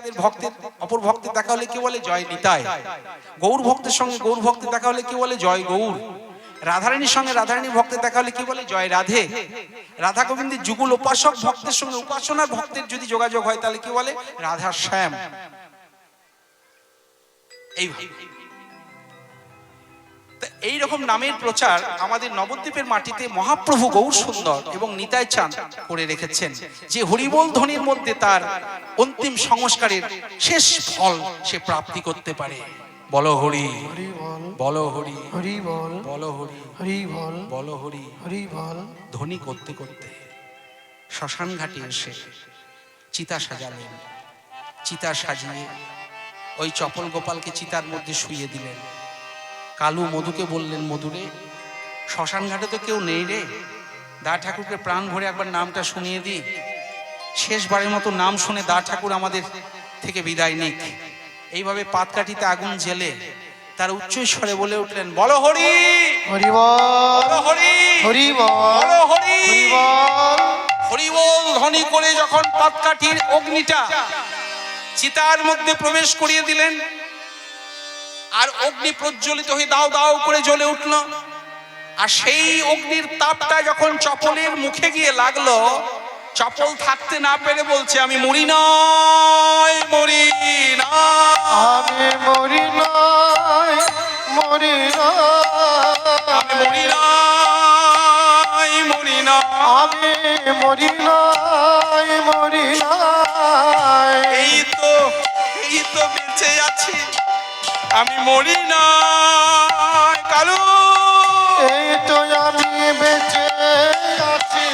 যাদের ভক্তের অপর ভক্তের দেখা হলে কি বলে জয় নিতাই, গৌর ভক্তের সঙ্গে গৌর ভক্তের দেখা হলে কি বলে জয় গৌর, রাধারানীর সঙ্গে রাধারানী ভক্তের দেখা হলে কি বলে জয় রাধে, রাধা গোবিন্দের যুগল উপাসক ভক্তের সঙ্গে উপাসনার ভক্তের যদি যোগাযোগ হয় তাহলে কি বলে রাধা শ্যাম। এইরকম নামের প্রচার আমাদের নবদ্বীপের মাটিতে মহাপ্রভু গৌর সুন্দর এবং নিতাই চাঁদ করে রেখেছেন, যে হরিবোল ধ্বনির মধ্যে তার অন্তিম সংস্কারের শেষ ফল সে প্রাপ্তি করতে পারে। বলো হরি, বলো হরি, হরি বল, বলো হরি, হরি বল, বলো হরি, হরি বল। ধ্বনি করতে করতে শ্মশান ঘাটে এসে চিতা সাজালেন, চিতা সাজিয়ে ওই চপল গোপালকে চিতার মধ্যে শুইয়ে দিলেন। কালু মধুকে বললেন, মধুরে শ্মশান ঘাটে তো কেউ নেই রে, দা ঠাকুরকে প্রাণ ভরে একবার নামটা শুনিয়ে দি, শেষবারের মতো নাম শুনে দা ঠাকুর আমাদের থেকে বিদায় নিক। এইভাবে পাতকাঠিতে আগুন জেলে তার উচ্চ স্বরে বলে উঠলেন, বলো হরি, হরি বল, হরি, হরি বল, হরি, হরি বল। হরি বল ধ্বনি করে যখন পাতকাঠির অগ্নিটা চিতার মধ্যে প্রবেশ করিয়ে দিলেন, আর অগ্নি প্রজ্বলিত হয়ে দাও দাও করে জ্বলে উঠল, আর সেই অগ্নির তাপটা যখন চপলের মুখে গিয়ে লাগলো, চপল থাকতে না পেরে বলছে, আমি মরি নাই, মরি না, আমি মরি নাই, মরি না, আমি মরি নাই, মরি না, আমি মরি নাই, মরি না, এই তো বেঁচে আছি, আমি মরি না। কালু, এই তো আমি বেঁচে আছি,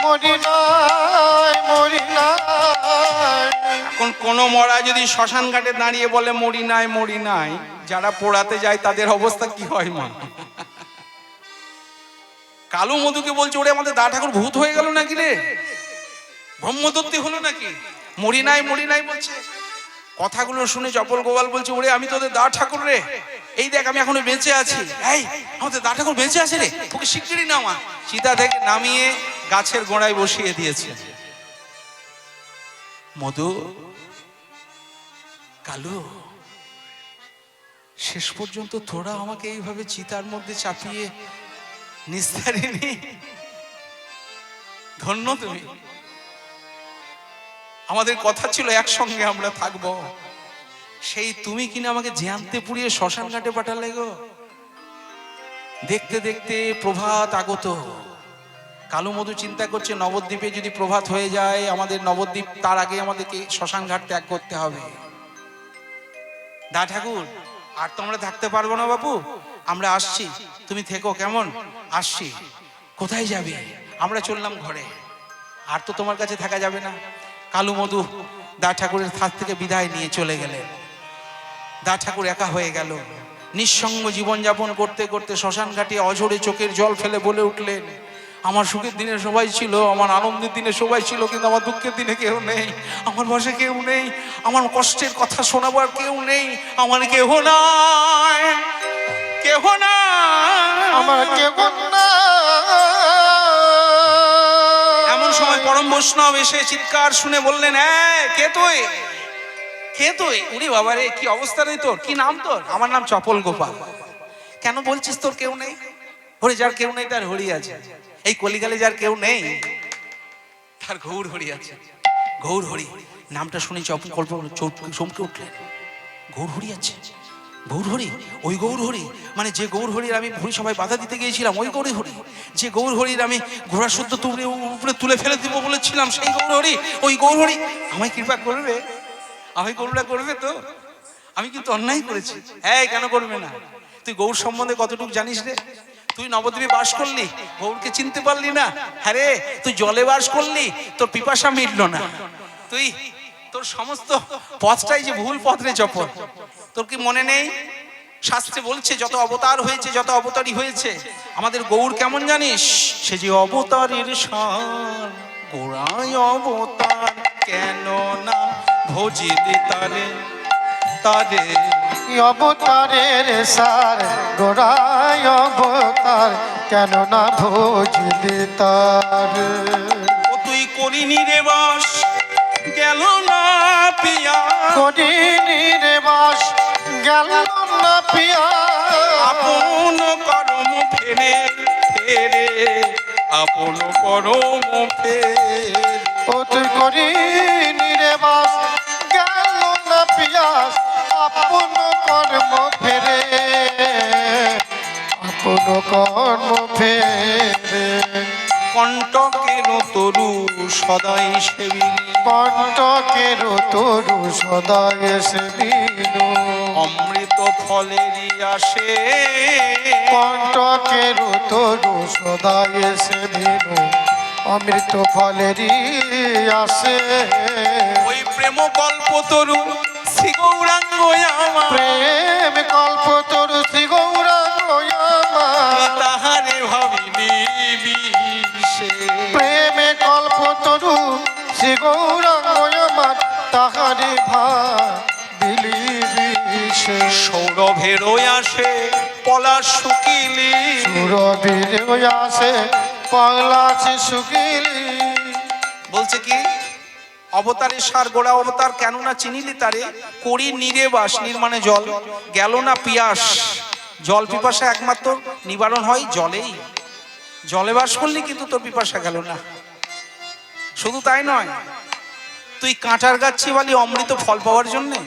মরি নাই, মরি নাই। এখন কোন মরা যদি শ্মশান ঘাটে দাঁড়িয়ে বলে মরি নাই, মরি নাই, যারা পোড়াতে যায় তাদের অবস্থা কি হয় মা? কালু মধুকে বলছে, ওরে আমাদের দা ঠাকুর ভূত হয়ে গেল নাকি রে, ব্রহ্মদত্তি হলো নাকি, মরি নাই, মরি নাই বলছে। কথাগুলো শুনে চপল গোপাল বলছে, ওরে আমি তোদের দা ঠাকুর রে, এই দেখ আমি এখনো বেঁচে আছি, এই আমাদের দা ঠাকুর বেঁচে আছে রে, ওকে শিগগিরই নামা। চিতা থেকে নামিয়ে গাছের গোড়ায় বসিয়ে দিয়েছে। মধু, কালু, শেষ পর্যন্ত তোরা আমাকে এইভাবে চিতার মধ্যে চাপিয়ে নিস্তারিণী, ধন্য তুমি। আমাদের কথা ছিল একসঙ্গে আমরা থাকবো, সেই তুমি কিনা আমাকে জ্যান্তে পুড়িয়ে শ্মশান ঘাটে পাঠালে গো। দেখতে দেখতে প্রভাত আগত। কালু মধু চিন্তা করছে, নবদ্বীপে যদি প্রভাত হয়ে যায়, আমাদের নবদ্বীপ তার আগে আমাদেরকে শ্মশান ঘাট ত্যাগ করতে হবে। দা ঠাকুর, আর তো আমরা থাকতে পারবো না বাপু, আমরা আসছি, তুমি থেকো কেমন, আসছি। কোথায় যাবে? আমরা চললাম ঘরে, আর তো তোমার কাছে থাকা যাবে না। কালু মধু দা ঠাকুরের হাত থেকে বিদায় নিয়ে চলে গেলেন। দা ঠাকুর একা হয়ে গেল, নিঃসঙ্গ জীবনযাপন করতে করতে শ্মশান ঘাটে অঝরে চোখের জল ফেলে বলে উঠলেন, আমার সুখের দিনে সবাই ছিল, আমার আনন্দের দিনে সবাই ছিল, কিন্তু আমার দুঃখের দিনে কেউ নেই, আমার পাশে কেউ নেই, আমার কষ্টের কথা শোনাবার কেউ নেই, আমার কেহ নাই, কেহ না, আমার কেহ না। এমন সময় পরম বৈষ্ণব এসে চিৎকার শুনে বললেন, কে তুই, কে তুই? উনি বাবা রে, কি অবস্থা রে তোর, কি নাম তোর? আমার নাম চপল গোপাল। কেন বলছিস তোর কেউ নেই? ওরে যার কেউ নেই তার হরি আছে, এই কলিকালে যার কেউ নেই তার গৌর হরি আছে। গৌর হরি নামটা শুনে চপল চমকে উঠলেন, গৌর হরি আছে, গৌর হরি, ওই গৌর হরি, মানে যে গৌর হরির আমি হরি সবাই বাধা দিতে গিয়েছিলাম, ওই গৌর হরি, যে গৌর হরির আমি ঘোড়া শুদ্ধ উপরে তুলে ফেলে দিব বলেছিলাম, সেই গৌর হরি, ওই গৌর হরি আমায় কৃপা করবে, আমায় করুণা করবে তো? আমি কিন্তু অন্যায় করেছি। হ্যাঁ, কেন করবে না? তুই গৌর সম্বন্ধে কতটুকু জানিস রে? তুই নবদ্বীপে বাস করলি, গৌরকে চিনতে পারলি না? হ্যাঁ রে, তুই জলে বাস করলি, তোর পিপাসা মিটলো না, তুই তোর সমস্ত পথটাই যে ভুল পথ রে চপল। তোর কি মনে নেই, শাস্ত্রে বলছে যত অবতার হয়েছে, যত অবতারই হয়েছে, আমাদের গৌর কেমন জানিস? সে যে অবতারের সার, গোড়ায় অবতার, কেন না ভজিলি তারে, তারে অবতারের সার, গোড়ায় অবতার, কেন না ভজিলি তারে। ও তুই করিনি রে বাস, গেল না পিয়া করিনি রে বাস গেল না পিয়া আপন করম ফেরে ফেরে আপন করম ফেরে ও তুই করিনি রে বাস গেল না পিয়াস আপন কর্ম ফেরে আপন কর্ম ফেরে কণ্টকের তরু সদাই সেবিনী কণ্টকের তরু সদায় এসে বিনু অমৃত ফলেরই আসে কণ্টকের তরু সদায় এসে বিনু অমৃত ফলেরই আসে ওই প্রেম কল্প তরু শ্রী গৌরাঙ্গ আমার প্রেম কল্প তরু শ্রী গৌরাঙ্গ আমার তাহারে ভাবিনি বিষে প্রেমে কল্প তরু শ্রী গৌরাঙ্গ আমার তাহারে ভাবিলি বিষে সৌরভের আসে পলাশ শুকিলি সুরবীর আসে পলাশ শুকিলি বলছে কি অবতারের সার গোড়া অবতার কেন না চিনিলি তারে করি নিরে বাস নির্মাণে জল গেল না পিয়াস জল পিপাসা একমাত্র নিবারণ হয় জলেই জলে বাস করলি কিন্তু তোর পিপাসা গেল না শুধু তাই নয় তুই কাঁটার গাছ চিবালি অমৃত ফল পাওয়ার জন্যে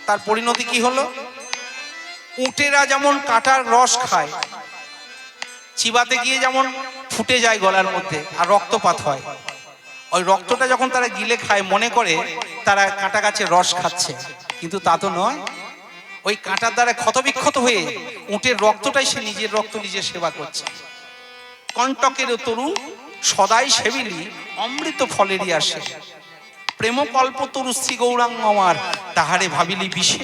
তার পরিণতি কি হলো উটেরা যেমন কাঁটার রস খায় চিবাতে গিয়ে যেমন ফুটে যায় গলার মধ্যে আর রক্তপাত হয় ওই রক্তটা যখন তারা গিলে খায় মনে করে তারা কাঁটা গাছের রস খাচ্ছে কিন্তু তা তো নয় ওই কাঁটার দ্বারা ক্ষতবিক্ষত হয়ে উটের রক্তটাই সে নিজের রক্ত নিজে সেবা করছে কণ্টকের তরু সদাই সেবিলি অমৃত ফলেরই আসে প্রেম কল্প তরু শ্রী গৌরাঙ্গ আমার তাহারে ভাবিলি বিষে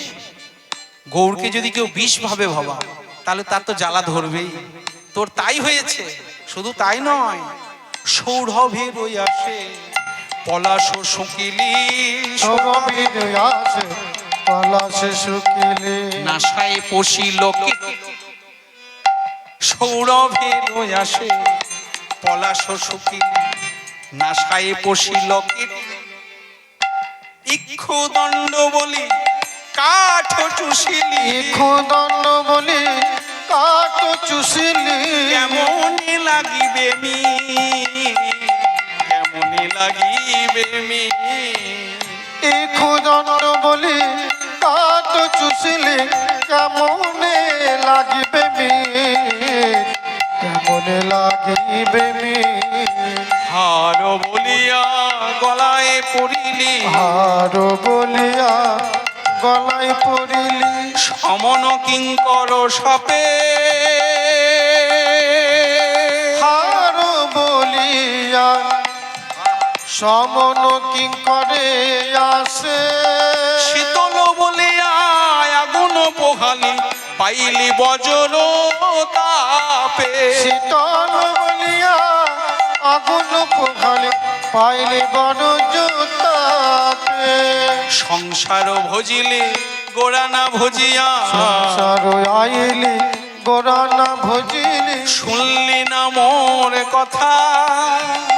গৌরকে যদি কেউ বিষ ভাবে ভাবা তাহলে তার তো জ্বালা ধরবেই তোর তাই হয়েছে শুধু তাই নয় সৌরভের ওই আসে পলাশ শুকিলি সৌরবীর আসে পলাশ শুকিলি নাসায় পশিল সৌরভের ওই আসে পলাশ শুকিলি নাসায় পশিল ইক্ষু দণ্ড বলি কাঠ চুষিলি খোদন বলি কাঠ চুষিলি কেমনই লাগিবে মি কেমনই লাগিবে মি খোদন বলি কাঠ চুষিলি কেমনে লাগিবে মি কেমনে লাগিবে মি হার বলিয়া গলায় পড়িলি হার বলিয়া গলায় পড়িলি সমন কিঙ্কর সাপে হার বলিয়া সমন কিঙ্করে আসে শীতল বলিয়া আগুন পোহালি পাইলি বজ্র তাপে শীতল বলিয়া আগুন পোখালে পাইলে বড় জোতাপে সংসার ভজিলে গোড়ানা ভজিয়া সংসার আইলি গোরানা ভজিলি শুনলি না মোর কথা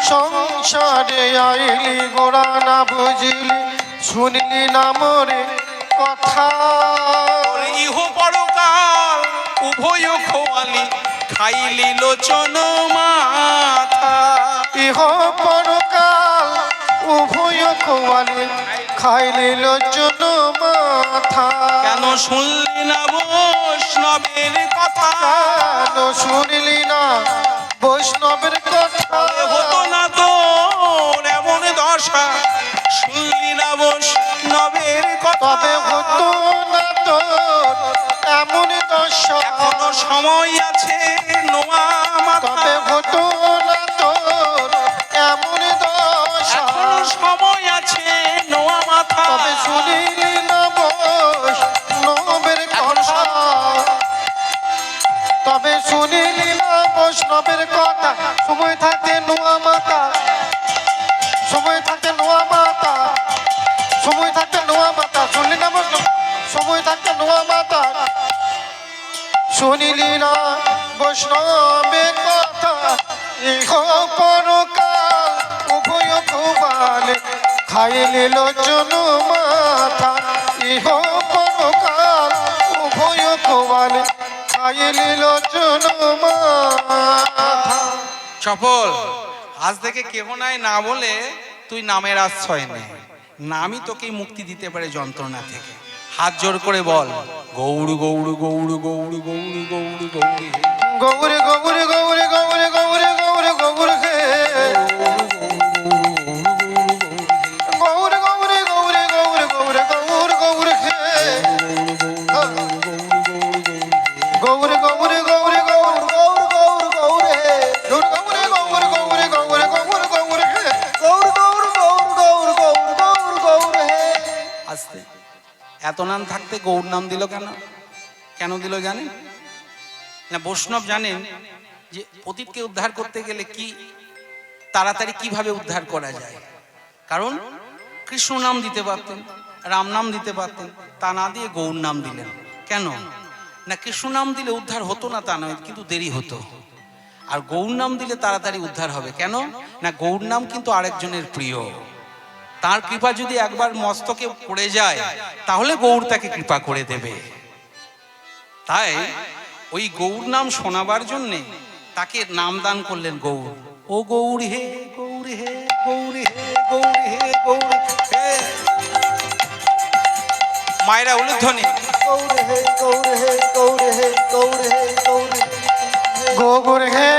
সংসারে আইলি গোরানা ভজিলি শুনলি না মোরে কথা ইহ পরকাল উভয় খোয়ালি খাইলি লোচন মাথা ইহ পরকাল উভয় খোয়ালি খাইলি লোচন মাথা কেন শুনলি না বৈষ্ণবের কথা কেন শুনলি না বৈষ্ণবের কথা হতো না তোর এমন দশা শুনলি না বৈষ্ণবের কথা তবে হতো না তোর এমন দশা এখনো সময় আছে নোয়া মাথা তবে হতো না তোর এমন দশা এখনো সময় আছে নোয়া মাথা তবে শুনিলি না বৈষ্ণবের কথা তবে শুনিলি না বৈষ্ণবের কথা সময় থাকে নোয়া মাতা সময় থাকে নোয়া মাতা সময় থাকে নোয়া মাতা শুনলি না বৈষ্ণব সময় থাকে নোয়া মাতা শুনিলি না বৈষ্ণবের কথা ইহ পরকাল উভয় ভুবালে খাইলি লোচন মাথা পাইলি লোচন মাথা। চপল, আজ থেকে কেহ নাই না বলে তুই নামের আশ্রয় নে। নামই তোকে মুক্তি দিতে পারে যন্ত্রণা থেকে। হাত জোর করে বল, গৌর গৌর গৌর গৌর গৌর গৌর গৌর হে। গৌরে গৌরে গৌরে গৌরে গৌরে গৌরে গৌর হে। গৌরে গৌরে গৌরে গৌরে গৌরে গৌর গৌর হে। গৌরে গৌরে গৌরে গৌর গৌর গৌর গৌর হে। গৌর গৌরে গৌরে গৌরে গৌরে গৌর গৌর হে। গৌর গৌর গৌর গৌর গৌর গৌর গৌর হে। আস্তে, এত নাম থাকতে গৌর নাম দিল কেন? কেন দিল জানেন না? বৈষ্ণব জানেন যে পতিতকে উদ্ধার করতে গেলে কি তাড়াতাড়ি কিভাবে উদ্ধার করা যায়। কারণ কৃষ্ণ নাম দিতে পারতেন, রাম নাম দিতে পারতেন, তা না দিয়ে গৌর নাম দিলেন। কেন না? কৃষ্ণ নাম দিলে উদ্ধার হতো না তা নয়, কিন্তু দেরি হতো। আর গৌর নাম দিলে তাড়াতাড়ি উদ্ধার হবে। কেন না? গৌর নাম কিন্তু আরেকজনের প্রিয়। তার কৃপা যদি একবার মস্তকে পড়ে যায় তাহলে গৌর তাকে কৃপা করে দেবে। তাই ওই গৌর নাম শোনাবার জন্যে তাকে নাম দান করলেন গৌর। ও গৌর হে, গৌর হে, গৌর হে, গৌর হে, গৌর হে। মায়েরা উলুধ্বনি। গৌর হে গৌর হে গৌর হে গৌর হে গৌর হে গৌর হে।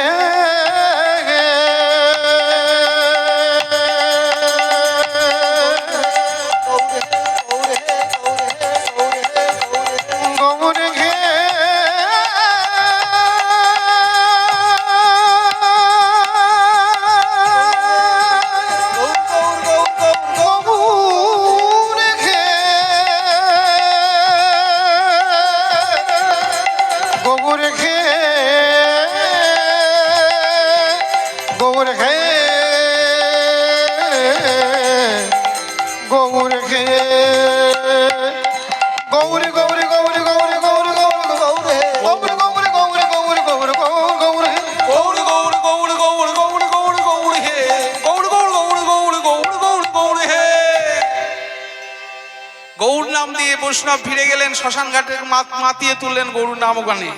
গৌর নাম দিয়ে বৈষ্ণব ফিরে গেলেন, শ্মশান ঘাটে মাতিয়ে তুললেন গৌর নাম গানে।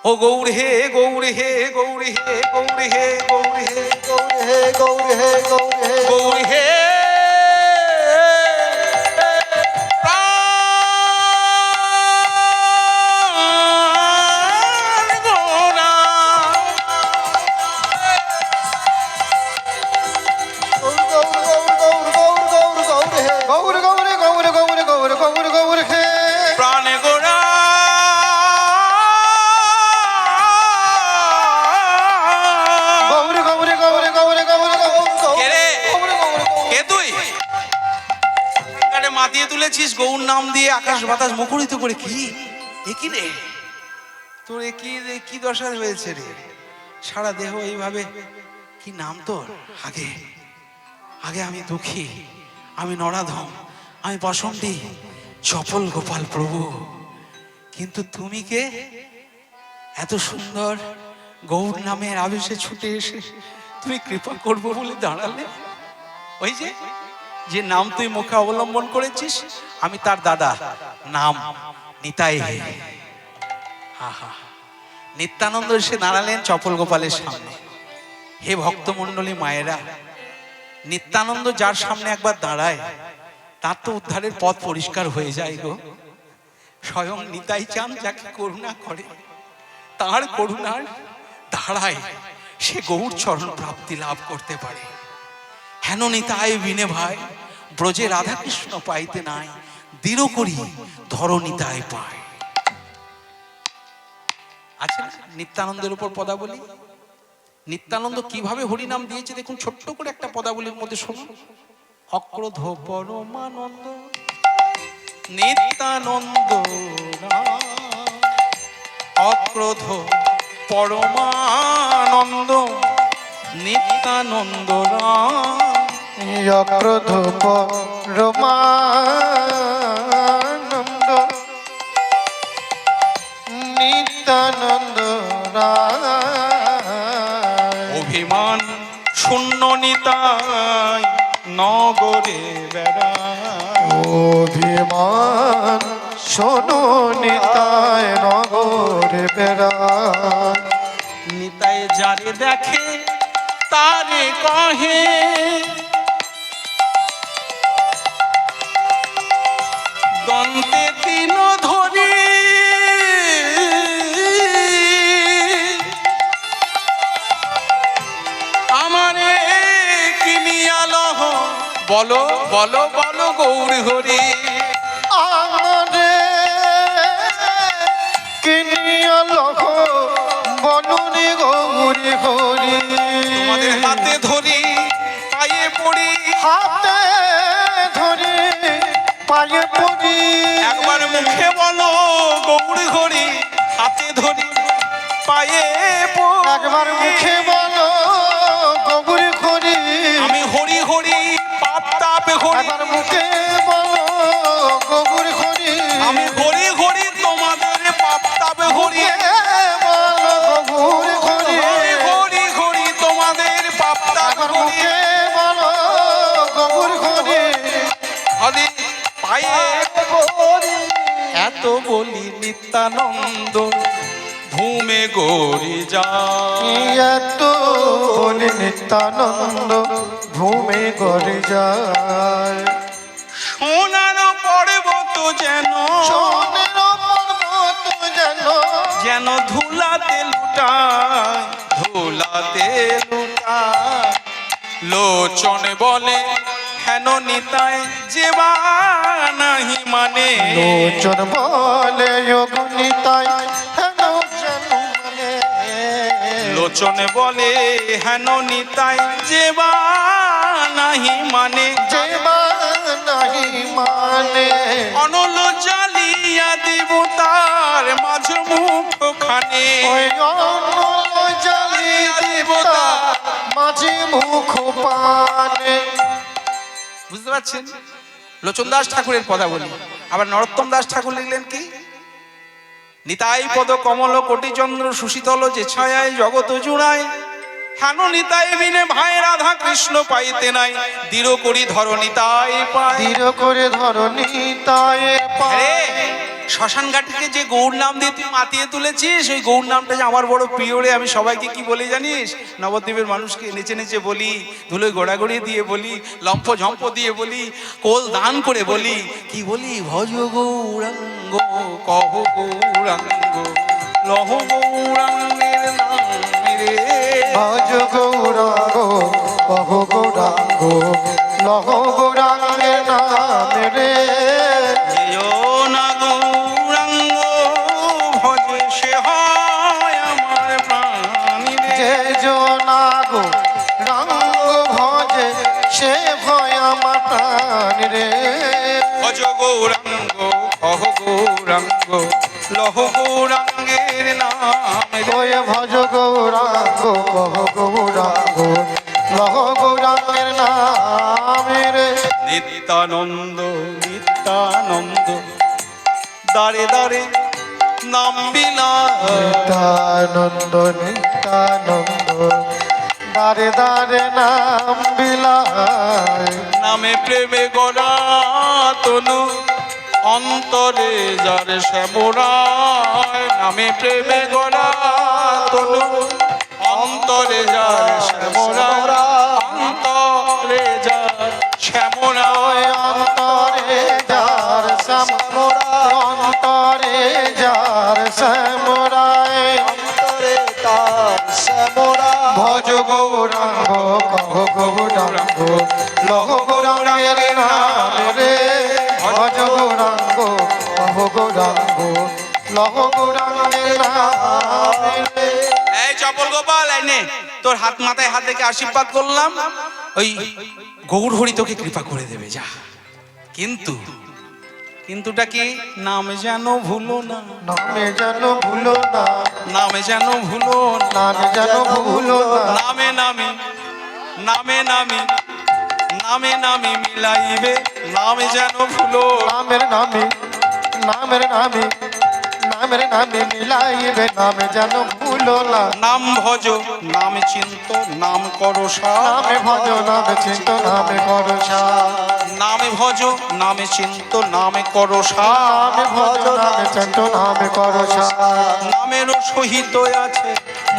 ও গৌর হে, গৌর হে, গৌর হে, গৌর হে, গৌর হে, গৌর হে গৌর হে গৌর হে গৌর হে। মাতিয়ে তুলেছিস গৌর নাম দিয়ে, আকাশ বাতাস মুখরিত করে। কি একই রে তোর, কি দশা হয়েছে রে? সারা দেহ এইভাবে, কি নাম তোর? আগে আগে আমি দুঃখী, আমি নরাধম, আমি বসন্তি, চপল গোপাল প্রভু। কিন্তু তুমি কে? এত সুন্দর গৌর নামের আবেশে ছুটে এসে তুমি কৃপা করবো বলে দাঁড়ালে। ওই যে নাম তুই মুখে অবলম্বন করেছিস, আমি তার দাদা, নাম নিতাই। আহা, নিত্যানন্দ এসে দাঁড়ালেন চপল গোপালের সামনে। হে ভক্তমণ্ডলী মায়েরা, নিত্যানন্দ যার সামনে একবার দাঁড়ায় তার তো উদ্ধারের পথ পরিষ্কার হয়ে যায় গো। স্বয়ং নিতাই চাঁদ যাকে করুণা করে, তার করুণার ধারায় সে গৌর চরণ প্রাপ্তি লাভ করতে পারে। হেন নিতাই বিনে ভাই, ব্রজে রাধা কৃষ্ণ পাইতে নাই, দৃঢ় করি ধর নিতাই পায়। আছে নিত্যানন্দের উপর পদাবলী। নিত্যানন্দ কিভাবে হরিনাম দিয়েছে দেখুন, ছোট্ট করে একটা পদাবলীর মধ্যে শুনুন। অক্রোধ পরমানন্দ নিত্যানন্দ, অক্রোধ পরমানন্দ নিত্যানন্দ, অক্রোধ পরমানন্দ নিত্যানন্দ অভিমান শূন্য নিতাই নগরে বেড়ায়। অভিমান শোনো নিতাই নগর বেড়ায়। নিতাই যারে দেখে তারে কহে দন্তে তিন ধরি আমারে কিনিয়ালহ বলো বলো বলো গৌর হরি আমারে কিনিয়া লখ বলুনি গৌরী হরি। তোমাদের হাতে ধরি পায়ে পড়ি হাতে ধরে পায়ে পড়ি একবার মুখে বলো গৌর হরি হাতে ধরি পায়ে পড়ি একবার মুখে বলো গৌরী হরি। আমি হরি হরি পাপ তাপ হরি একবার মুখে বলো গৌরী হরি। আমি হরি হরি তোমাদের পাপ তাপ হরি বলো গৌরী হরি। হরি হরি হরি তোমাদের পাপ তাপ একবার হরি মুখে বলো গৌরী হরি। হরি পায়ে এত বলি নিত্যানন্দ ভূমে গৌরী যা এত বলি নিত্যানন্দ ভূমে গড়ে যায়। সোনার পর্বত যেন সোনের পর্বত যেন যেন ধুলাতে লুটায় ধুলাতে লুটায় লোচন বলে হেন নিতাই যেবা নাহি মানে লোচন বলে যোগনিতাই হেন যেন মানে। লোচন বলে হেন নিতাই যেবা নাহি মানে যেবা নাহি মানে। অনল জ্বালিয়া দিব তার মাঝ মুখ খানে ওই অনল জ্বালিয়ে দেবতা মাঝে মুখ পানে। বুঝতে পারছেন লোচন দাস ঠাকুরের কথা বলি আবার নরোত্তম দাস ঠাকুর লিখলেন কি নিতাই পদ কমল কোটি চন্দ্র সুশীতল যে ছায়ায় জগত জুড়ায় হেন নিতাই বিনে ভাই রাধা কৃষ্ণ পাইতে নাই দৃঢ় করি ধর নিতাই পায় দৃঢ় করে ধরনি তায়ে পায়। আরে শ্মশান ঘাটকে যে গৌর নাম দিয়ে তুই মাতিয়ে তুলেছিস ওই গৌর নামটা যে আমার বড় প্রিয় রে আমি সবাইকে কি বলি জানিস নবদ্বীপের মানুষকে নেচে নেচে বলি ধুলোয় গোড়াগড়ি দিয়ে বলি লম্ফ ঝম্প দিয়ে বলি কোল দান করে বলি কি বলি ভজ গৌরাঙ্গ কহ গৌরাঙ্গ লহ গৌরাঙ্গের নাম রে ভজ গৌরাঙ্গ কহ গৌরাঙ্গ লহ গৌরাঙ্গের নাম রে। যেও না গৌরাঙ্গ ভজে সে হয় আমার প্রাণী রে যে জনাগো রঙ্গ ভজে সে ভয় আমার প্রাণ রে। ভজ গৌরাঙ্গ কহ গৌরাঙ্গ লহ গৌরাঙ্গের নাম রে ওই ভজ গৌরাঙ্গ কহ গৌরাঙ্গ লহ গৌরাঙ্গের নাম রে। নিত্যানন্দ নিত্যানন্দ দাঁড়ে দাঁড়ে নাম বিলা নিত্যানন্দ নিত্যানন্দ দারে দারে নাম বিলায়। নামে প্রেমে গড়া তনু অন্তরে যার শ্যামরায় নামে প্রেমে গড়া তনু অন্তরে যার শ্যামরায় অন্তরে যার শ্যামরায় অন্তরে যার শ্যামরা অন্তরে যার শ্যামরায় অন্তরে তার শ্যামরা। ভজ গৌরাঙ্গ কহ গৌরাঙ্গ লহ গৌরাঙ্গের নাম রে। ভজ গৌরাঙ্গ কহ গৌরাঙ্গ লহ গৌরাঙ্গের নাম রে। এই চপল গোপাল এনে তোর হাত মাথায় হাত রেখে আশীর্বাদ করলাম ওই গৌর হরি তোকে কৃপা করে দেবে যা কিন্তু কিন্তুটা কি নাম যেন ভুলো না নামে যেন ভুলো না নামে যেন ভুলো না নামে যেন ভুলো না নামে নামে নামে নামে নামে নামে মিলাইবে নামে যেন ভুলো নামের নামে নামের নামে নামের নামে মিলাইবে নামে যেন ভুলো না নাম ভজ নাম চিন্ত নাম করো নামে ভজ নামে চিন্ত নামে করসা নামে ভজ নামে চিন্ত নামে করো নামে ভজ নামে চিন্ত নামে করো সার। নামেরও সহিত আছে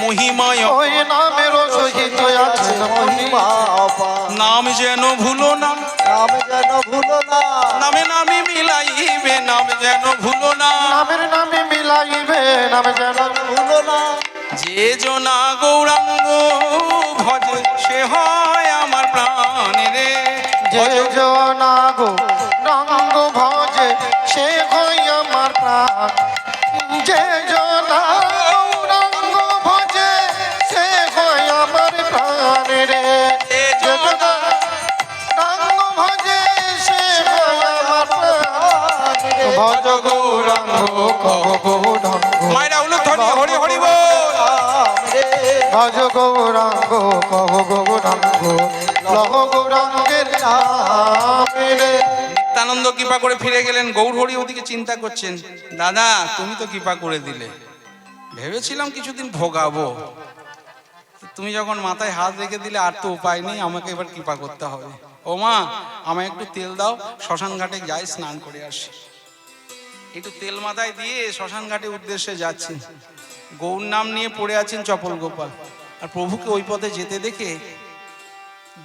মহিমায় ওই নামেরও সহিত আছে মহিমা অপার। নাম যেন ভুলো না নাম যেন ভুলো না, নামে নামে মিলাইবে নাম যেন ভুলো না নামের নামে মিলাইবে নামে যেন ভুলো না। যে জনা গৌরাঙ্গ ভজে সে হয় আমার প্রাণ রে যে জনা গো রঙ্গ ভজে সে হয় আমার প্রাণ। যে জনা রঙ্গ ভজে সে হয় আমার প্রাণ রে। যে জনা রঙ্গ ভজে সে হয় আমার প্রাণ রে। ভজ গৌরাঙ্গ কহ গৌরাঙ্গ মায়েরা উলুধ্বনি হরি হরি বল। ভজ গৌরাঙ্গ কহ গৌরাঙ্গ লহ গৌরাঙ্গের নামে রে। নিত্যানন্দ কৃপা করে ফিরে গেলেন। গৌর হরি ওদিকে চিন্তা করছেন, দাদা তুমি তো কৃপা করে দিলে, ভেবেছিলাম কিছুদিন ভোগাবো, তুমি যখন মাথায় হাত রেখে দিলে আর তো উপায় নেই, আমাকে এবার কৃপা করতে হবে। ও মা আমায় একটু তেল দাও, শ্মশান ঘাটে যাই স্নান করে আসি। একটু তেল মাথায় দিয়ে শ্মশান ঘাটের উদ্দেশ্যে যাচ্ছেন। গৌর নাম নিয়ে পড়ে আছেন চপল গোপাল, আর প্রভুকে ওই পথে যেতে দেখে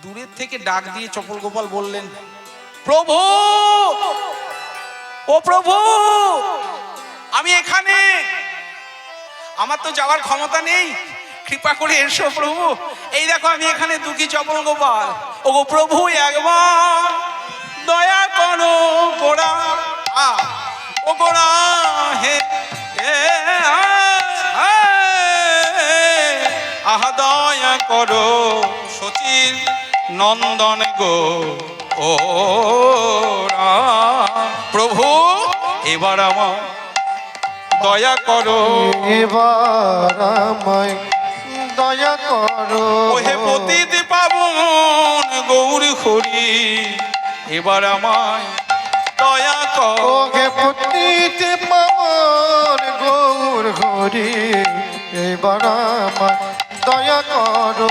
দূরের থেকে ডাক দিয়ে চপল গোপাল বললেন, প্রভু ও প্রভু আমি এখানে, আমার তো যাওয়ার ক্ষমতা নেই, কৃপা করে এসো প্রভু। এই দেখো আমি এখানে দুঃখী চপল গোপাল। ও গো প্রভু একবার দয়া করো গোড়া ও গোড়া হে আহা দয়া করো সচির নন্দন গো ও প্রভু এবার আমার দয়া করো। এবার আমায় দয়া করো। ওহে পতিত পাবন গৌর হরি এবার আমায় দয়া করো। ওহে পতিত পাবন গৌর হরি এবার আমায় দয়া করো।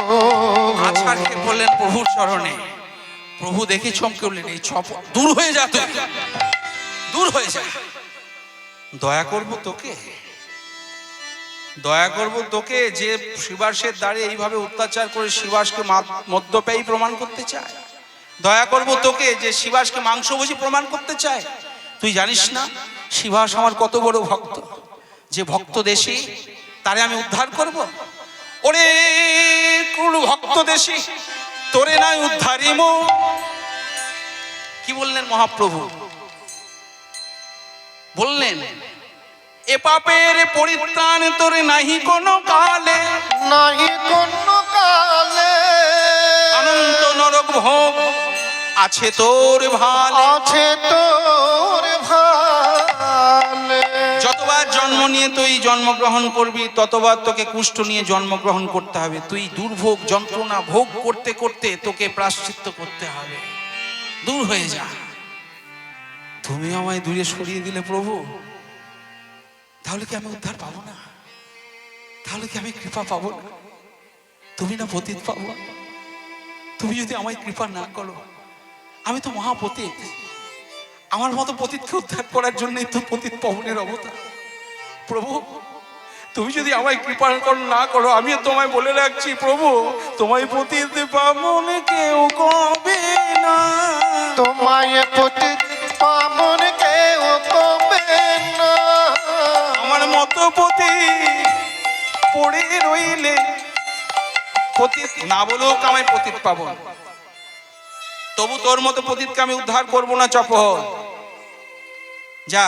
আছাড়কে বললেন প্রভুর চরণে। প্রভু দেখে চমকে উঠলেন, এই চপল দূর হয়ে যা, তুই দূর হয়ে যা, দয়া করব তোকে, দয়া করব তোকে যে শিবাসের দ্বারে এইভাবে অত্যাচার করে শিবাসকে মদ্যপায়ী প্রমাণ করতে চায়। দয়া করব তোকে যে শিবাসকে মাংসভোজী প্রমাণ করতে চায়। তুই জানিস না শিবাস আমার কত বড় ভক্ত, যে ভক্ত দেশী তারে আমি উদ্ধার করব। ওরে ক্রূর ভক্ত দেশী তোরে নাই উদ্ধারিম। কি বললেন মহাপ্রভু? বললেন এ পাপের পরিত্রাণ তোরে নাহি কোনো কালে, নাহি কোনো কালে অনন্ত নরক ভোগ আছে তোর ভালে। আছে তোর ভালে। যতবার জন্ম নিয়ে তুই জন্মগ্রহণ করবি ততবার তোকে কুষ্ঠ নিয়ে জন্মগ্রহণ করতে হবে। তুই দুর্ভোগ যন্ত্রণা ভোগ করতে করতে তোকে প্রায়শ্চিত্ত করতে হবে। দূর হয়ে যা। তুমি আমায় দূরে সরিয়ে দিলে প্রভু, তাহলে কি আমি উদ্ধার পাবো না? তাহলে কি আমি কৃপা পাবো না? তুমি না পতিত পাবো। তুমি যদি আমায় কৃপা না করো, আমি তো মহাপতিত। আমার মতো পতিতকে উদ্ধার করার জন্যই তো পতিত পাবনের অবতার। প্রভু তুমি যদি আমায় কৃপা না করো, আমিও তোমায় বলে রাখছি প্রভু, তোমায় পতিত পাবন কেউ কবে না। তোমায় পতিত পাবন কেউ কবে না। আমার মতো পতিত পড়ে রইলে, পতিত না বলেও আমায় পতিত পাবো, তবু তোর মতো পতিতকে আমি উদ্ধার করবো না। চপল যা,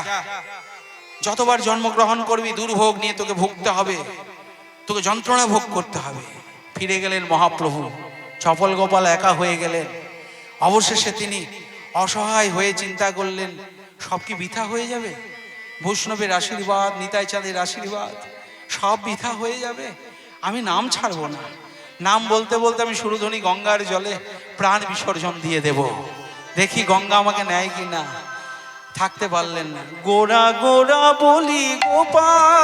যতবার জন্মগ্রহণ করবি দুর্ভোগ নিয়ে তোকে ভুগতে হবে, তোকে যন্ত্রণা ভোগ করতে হবে। ফিরে গেলেন মহাপ্রভু। চপল গোপাল একা হয়ে গেলেন। অবশেষে তিনি অসহায় হয়ে চিন্তা করলেন, সব কি বৃথা হয়ে যাবে? বৈষ্ণবের আশীর্বাদ, নিতাই চাঁদের আশীর্বাদ সব বৃথা হয়ে যাবে। আমি নাম ছাড়বো না। নাম বলতে বলতে আমি সুরধনী গঙ্গার জলে প্রাণ বিসর্জন দিয়ে দেব, দেখি গঙ্গা আমাকে নেয় কি না। থাকতে পারলেন না। গোরা গোরা বলি গোপাল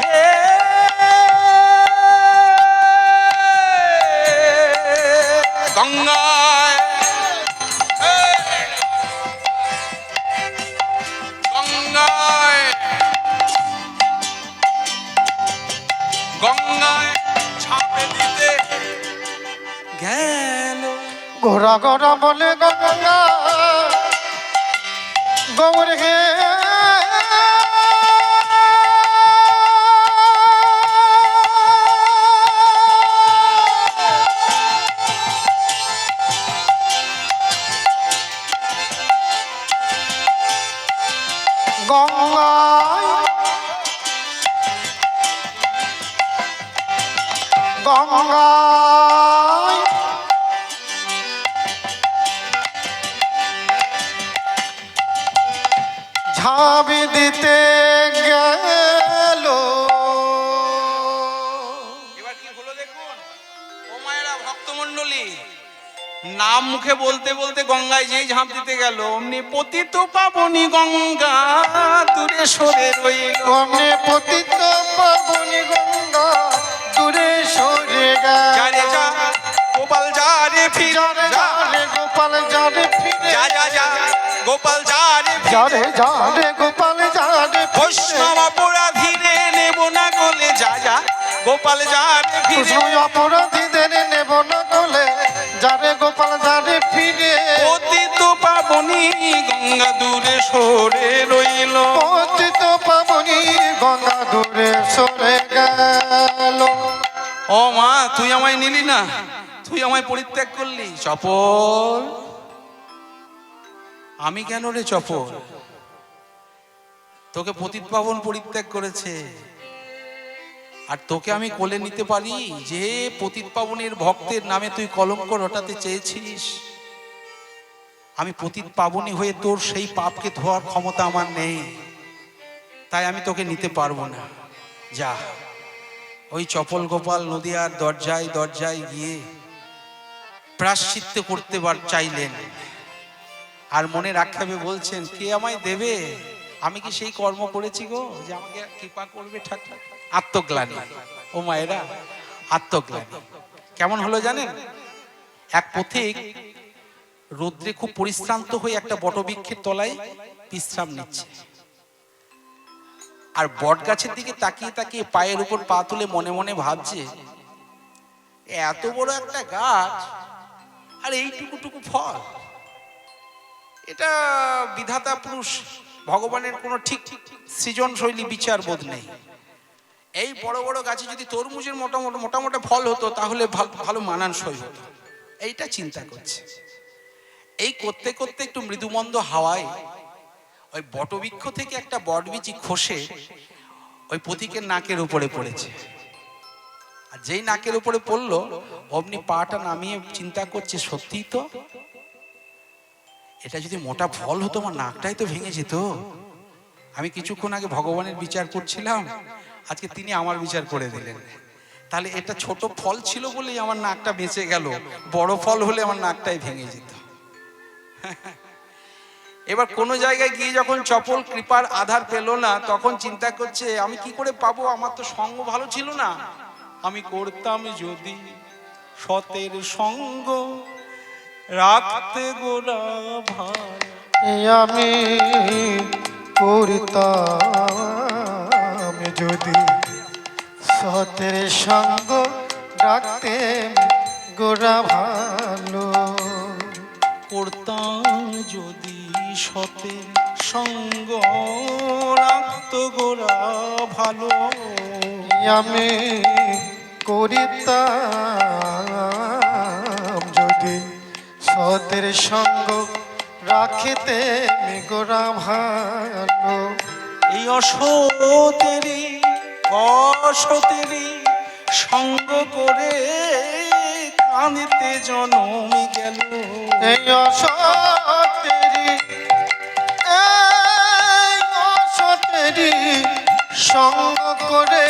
হে গঙ্গায় গঙ্গায় গঙ্গায় ছাপে দিতে গেল। ঘোরা ঘোরা বলে গঙ্গা গৌর হে গঙ্গায় গঙ্গায় ঝাঁপি দিতে গেল। এবার কি হলো দেখুন ও মায়েরা ভক্তমণ্ডলী, নাম মুখে বলতে বলতে গঙ্গায় যেই ঝাঁপ দিতে গেল অমনি পতিত পাবনী গঙ্গা দূরে সরে রইল। অমনি পতিত পাবনী গঙ্গা দূরে সরে যারে গেল। যা গোপাল যা রে ফিরে যারে যা, যারে গোপাল যারে ফিরে যা যা যা গোপাল যা রে ফিরে। যারে যারে গোপাল যারে বৈষ্ণব অপরাধীরে নেব না গলে, যা যা গোপাল যা রে ফিরে। কৃষ্ণ অপরাধীদের নেব না গলে, যারে গোপাল যারে ফিরে। পতিত পাবনী গঙ্গা দূরে সরে রইল। পতিত পাবনী গঙ্গা দূরে সরে গেল। ও মা, তুই আমায় নিলি না, তুই আমায় পরিত্যাগ করলি। চপল, আমি কেন রে চপল? তোকে পতিত পাবন পরিত্যাগ করেছে, আর তোকে আমি কোলে নিতে পারি? যে পতিত পাবনের ভক্তের নামে তুই কলঙ্ক রটাতে চেয়েছিস, আমি পতিত পাবনী হয়ে তোর সেই পাপকে ধোয়ার ক্ষমতা আমার নেই, তাই আমি তোকে নিতে পারবো না। যা, ওই চপল গোপাল নদিয়ার দরজায় দরজায় গিয়ে প্রায়শ্চিত্ত করতে চাইলেন, আর মনের আক্ষেপে বলছেন, কে আমায় দেবে? আমি কি সেই কর্ম করেছি গো যে আমাকে কৃপা করবে ঠাকুর? আত্মগ্লানি, ও মায়েরা, আত্মগ্লানি। কেমন হলো জানেন? এক পথিক রৌদ্রে খুব পরিশ্রান্ত হয়ে একটা বটবৃক্ষের তলায় বিশ্রাম নিচ্ছে, আর বট গাছের দিকে তাকিয়ে তাকিয়ে পায়ের উপর পা তুলে মনে মনে ভাবছে, এত বড় একটা গাছ আর এইটুকুটুকু ফল, এটা বিধাতা পুরুষ ভগবানের কোনো ঠিক সৃজনশৈলী বিচার বোধ নেই। এই বড় বড় গাছে যদি তরমুজের মোটা ফল হতো তাহলে ভালো মানানসই হতো, এইটা চিন্তা করছে। এই করতে করতে একটু মৃদুমন্দ হাওয়ায় ওই বটবৃক্ষ থেকে একটা বটবীচি খসে ওই পথিকের নাকের উপরে পড়েছে, আর যেই নাকের উপরে পড়লো অমনি পাটা নামিয়ে চিন্তা করছে, সত্যি তো, এটা যদি মোটা ফল হতো আমার নাকটাই তো ভেঙে যেত। আমি কিছুক্ষণ আগে ভগবানের বিচার করছিলাম, আজকে তিনি আমার বিচার করে দিলেন। তাহলে এটা ছোট ফল ছিল বলেই আমার নাকটা বেঁচে গেল, বড় ফল হলে আমার নাকটাই ভেঙে যেত। এবার কোনো জায়গায় গিয়ে যখন চপল কৃপার আধার পেল না, তখন চিন্তা করছে, আমি কি করে পাবো? আমার তো সঙ্গ ভালো ছিল না। আমি করতাম যদি সতের সঙ্গ রাখতে গোরা ভার। আমি করিতাম যদি সতের সঙ্গ রাখতে গোরা ভালো। করতাম যদি সতের সঙ্গ রাখত গোরা ভালো। আমি করিতাম যদি সতের সঙ্গ রাখিতে গোরা ভালো। এই অসতেরই সঙ্গ করে কাঁদিতে জনমে গেল। এই অসতেরই সঙ্গ করে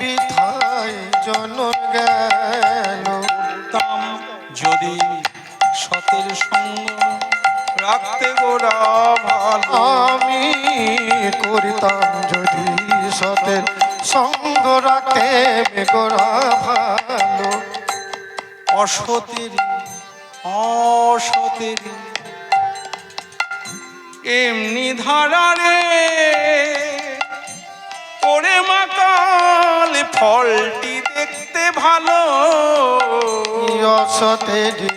বিধায় জনম গেল। তাম যদি সতের সঙ্গ রাখতে গোরা ভালো। আমি করিতাম যদি সতের সঙ্গ রাখতে গোরা ভালো। অসতেরই অসতের এমনি ধারা রে ওরে মাকাল ফলটি দেখতে ভালো অসতেরি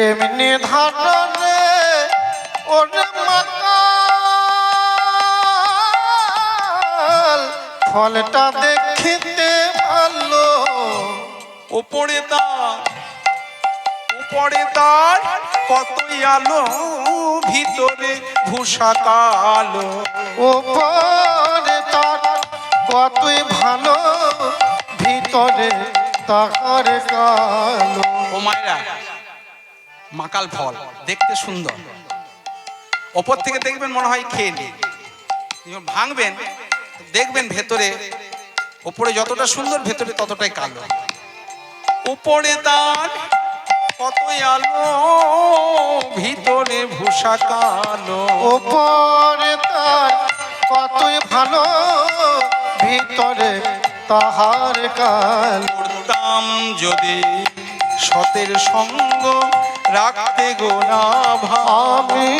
এমনি ধারণে ওরে মাকাল ফলটা দেখিতে ভালো উপরে তার কতই আলো ভিতরে ভূষা কালো ওপরে তার কতই ভালো ভিতরে তাহার কালো ও মায়েরা মাকাল ফল দেখতে সুন্দর ওপর থেকে দেখবেন মনে হয় খেয়ে নি ভাঙবেন দেখবেন ভেতরে ওপরে যতটা সুন্দর ভেতরে ততটাই কালো উপরে তার কতই আলো ভিতরে ভূষা কালো ওপরে তার কতই ভালো ভিতরে তাহার কাল করতাম যদি সতের সঙ্গ রাখতে গোনা আমি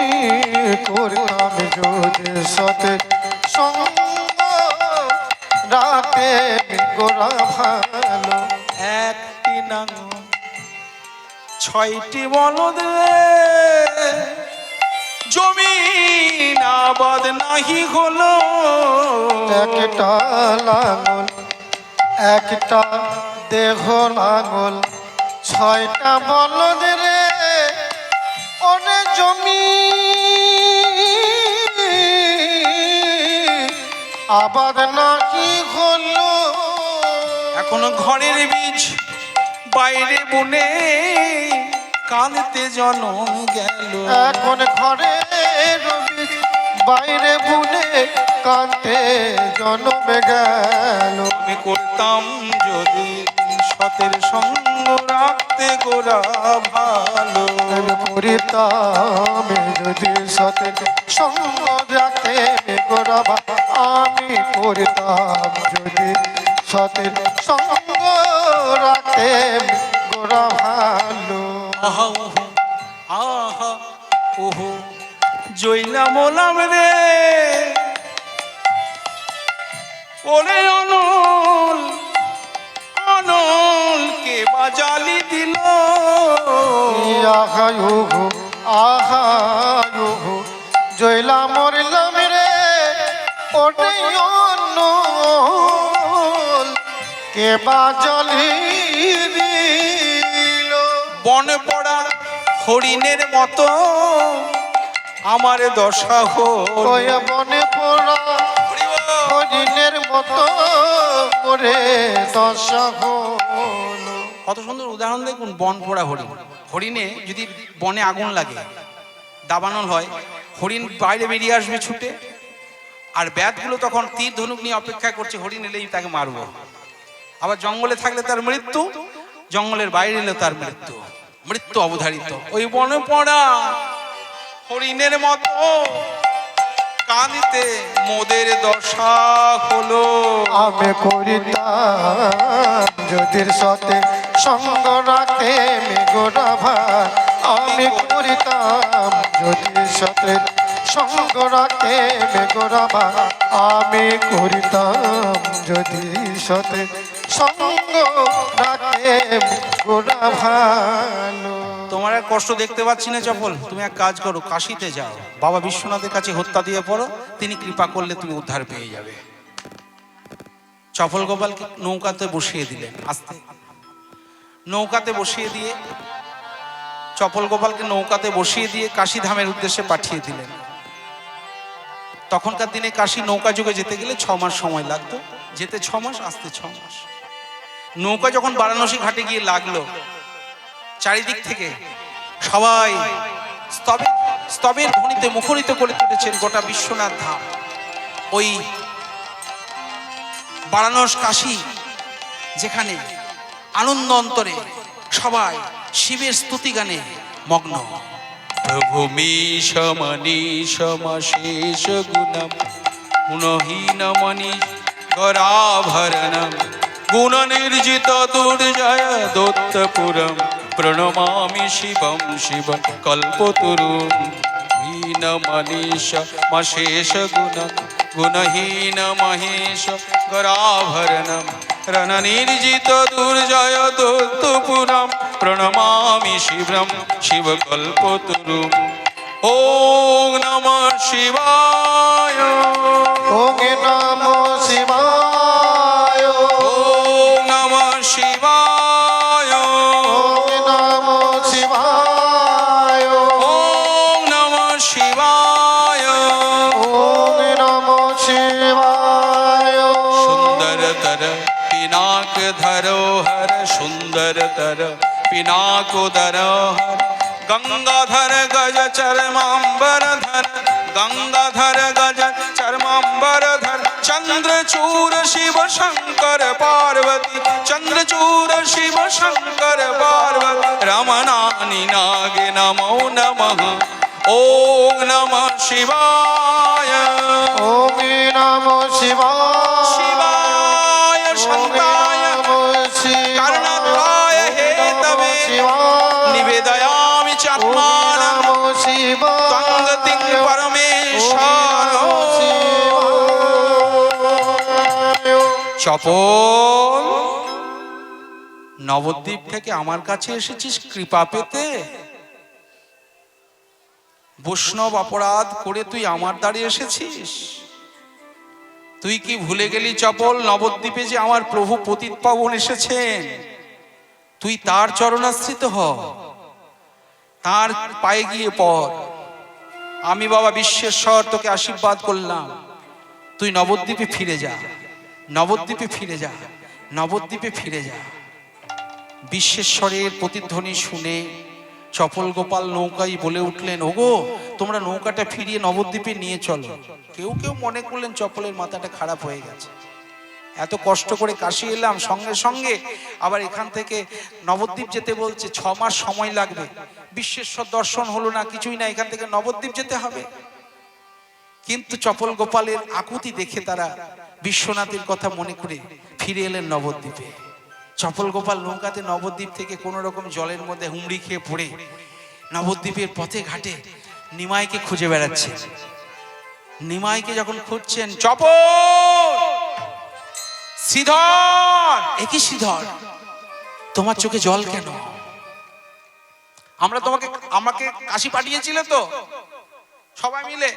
করতাম যদি সতের সঙ্গ রাতে গোরা ভালো একটি নাঙ ছয়টি বলদ জমিন আবাদ নাহি হলো একটা লাঙল একটা দেহ লাঙল ছয়টা বলদ রে ওরে জমি আবার নাকি হলো এখনো ঘরের বীজ বাইরে বুনে কাঁদতে জনম গেল এখন ঘরে রবি বাইরে বুনে কাঁদতে জন্মে গেল আমি করতাম যদি সতের সঙ্গ রাখতে গোরা ভালো করিতাম যদি সতের সঙ্গ রাখতে গোরাবা আমি করিতাম যদি সতের সঙ্গ রাখতে গোরা ভালো আহা ওহো আহা ওহো জইলা মোলাম রে ওরে অনল অনল কে বাজালি দিল আহায়ুহু আহায়ুহু জয়লা মরলাম রে ওরে অনল কে বাজলি দিল বন পড়া হরিণের মতো আমার দশা হল ওই বনে পড়া হরিণের মতো করে দশা হলো কত সুন্দর উদাহরণ দেখুন বন পোড়া হরিণ হরিণে যদি বনে আগুন লাগে দাবানল হয় হরিণ বাইরে বেরিয়ে আসবে ছুটে আর ব্যাতগুলো তখন তীর ধনুক নিয়ে অপেক্ষা করছে হরিণ এলেই তাকে মারবো আবার জঙ্গলে থাকলে তার মৃত্যু জঙ্গলের বাইরে এলে তার মৃত্যু মৃত্যু অবধারিত ওই বনে পড়া হরিণের মতো কাঁদিতে মোদের দশা হলো আমি করিতাম যদি সতে সঙ্গ রাখতে মেঘরা ভাই আমি করিতাম যদি সতে সঙ্গ রাখতে মেঘরা ভাই আমি করিতাম যদি সতে সঙ্গ রাখতে গোরা ভালো তোমার আর কষ্ট দেখতে পাচ্ছি না চপল তুমি এক কাজ করো কাশিতে যাও বাবা বিশ্বনাথের কাছে হত্যা দিয়ে পড়ো তিনি কৃপা করলে তুমি উদ্ধার পেয়ে যাবে চপল গোপালকে নৌকাতে বসিয়ে দিলেন আস্তে নৌকাতে বসিয়ে দিয়ে চপল গোপালকে নৌকাতে বসিয়ে দিয়ে কাশী ধামের উদ্দেশ্যে পাঠিয়ে দিলেন তখনকার দিনে কাশী নৌকা যুগে যেতে গেলে 6 মাস সময় লাগতো যেতে 6 মাস আসতে 6 মাস নৌকা যখন বারাণসী ঘাটে গিয়ে লাগলো চারিদিক থেকে সবাই স্তবের ধ্বনিতে মুখরিত করে তুলেছেন গোটা বিশ্বনাথ ধাম ওই বারাণস কাশী যেখানে আনন্দ অন্তরে সবাই শিবের স্তুতি গানে মগ্ন প্রভু মীশমনীশমশেষ গুণম গুণহীনমণি গরাভরণম গুণ নির্জিত দুর্জয় দত্তপুরম প্রণমামি শিবম শিব কল্পতরুম হীন মনীষ মশেষ গুণ গুণহীন মহেশ গরাভরণম রণ নির্জিত দুর্জয় দত্তপুরম প্রণমামি শিবম শিব কল্পতরুম ওম নমঃ শিবায় ওম নমো শিবায় ওম নমঃ শিবায় ওম নমো শিবায় ওম নমঃ শিবায় ওম নমো শিবায় সুন্দরতর পিনাক ধরোহর সুন্দরতর পিনাক ধরোহর গঙ্গাধর গজ চরমাম্বরধর গঙ্গাধর গজ চরমাম্বরধর চন্দ্রচূড় শিব শঙ্কর পার্বতী চন্দ্রচূড় শিব শঙ্কর পার্বতী রমণানি নাগে নমো নমঃ ওম নমঃ শিবায় ওম নমো শিবায় শিবায় শান্তায় কারণায় হেতবে নিবেদয়ামি চাত্মানং তঙ্গতিং পরমেশ্বর চপল নবদ্বীপ থেকে আমার কাছে এসেছিস কৃপা পেতে বৈষ্ণব অপরাধ করে তুই আমার দ্বারে এসেছিস তুই কি ভুলে গেলি চপল নবদ্বীপে যে আমার প্রভু পতিত পাবন এসেছেন তুই তার চরণাশ্রিত হ তার পায়ে গিয়ে পড় আমি বাবা বিশ্বেশ্বর তোকে আশীর্বাদ করলাম তুই নবদ্বীপে ফিরে যা নবদ্বীপে ফিরে যা নবদ্বীপে ফিরে যা বিশ্বেশ্বরের প্রতিধ্বনি শুনে চপল গোপাল নৌকায় বলে উঠলেন ওগো তোমরা নৌকাটা ফিরিয়ে নবদ্বীপে নিয়ে চলো কেউ কেউ মনে করলেন চপলের মাথাটা খারাপ হয়ে গেছে এত কষ্ট করে কাশি এলাম সঙ্গে সঙ্গে আবার এখান থেকে নবদ্বীপ যেতে বলছে 6 মাস সময় লাগবে বিশ্বেশ্বর দর্শন হলো না কিছুই না এখান থেকে নবদ্বীপ যেতে হবে কিন্তু চপল গোপালের আকুতি দেখে তারা বিশ্বনাথের কথা মনে করে ফিরে এলেন নবদ্বীপে চপল গোপাল নৌকাতে নবদ্বীপ থেকে কোনো রকম জলের মধ্যে হুমড়ি খেয়ে পড়ে নবদ্বীপের পথে ঘাটে নিমাইকে খুঁজে বেড়াচ্ছে নিমাইকে যখন খুঁজছেন চপল শ্রীধর একই শ্রীধর তোমার চোখে জল কেন আমাকে কাশি পাঠিয়েছিলে তো সবাই মিলে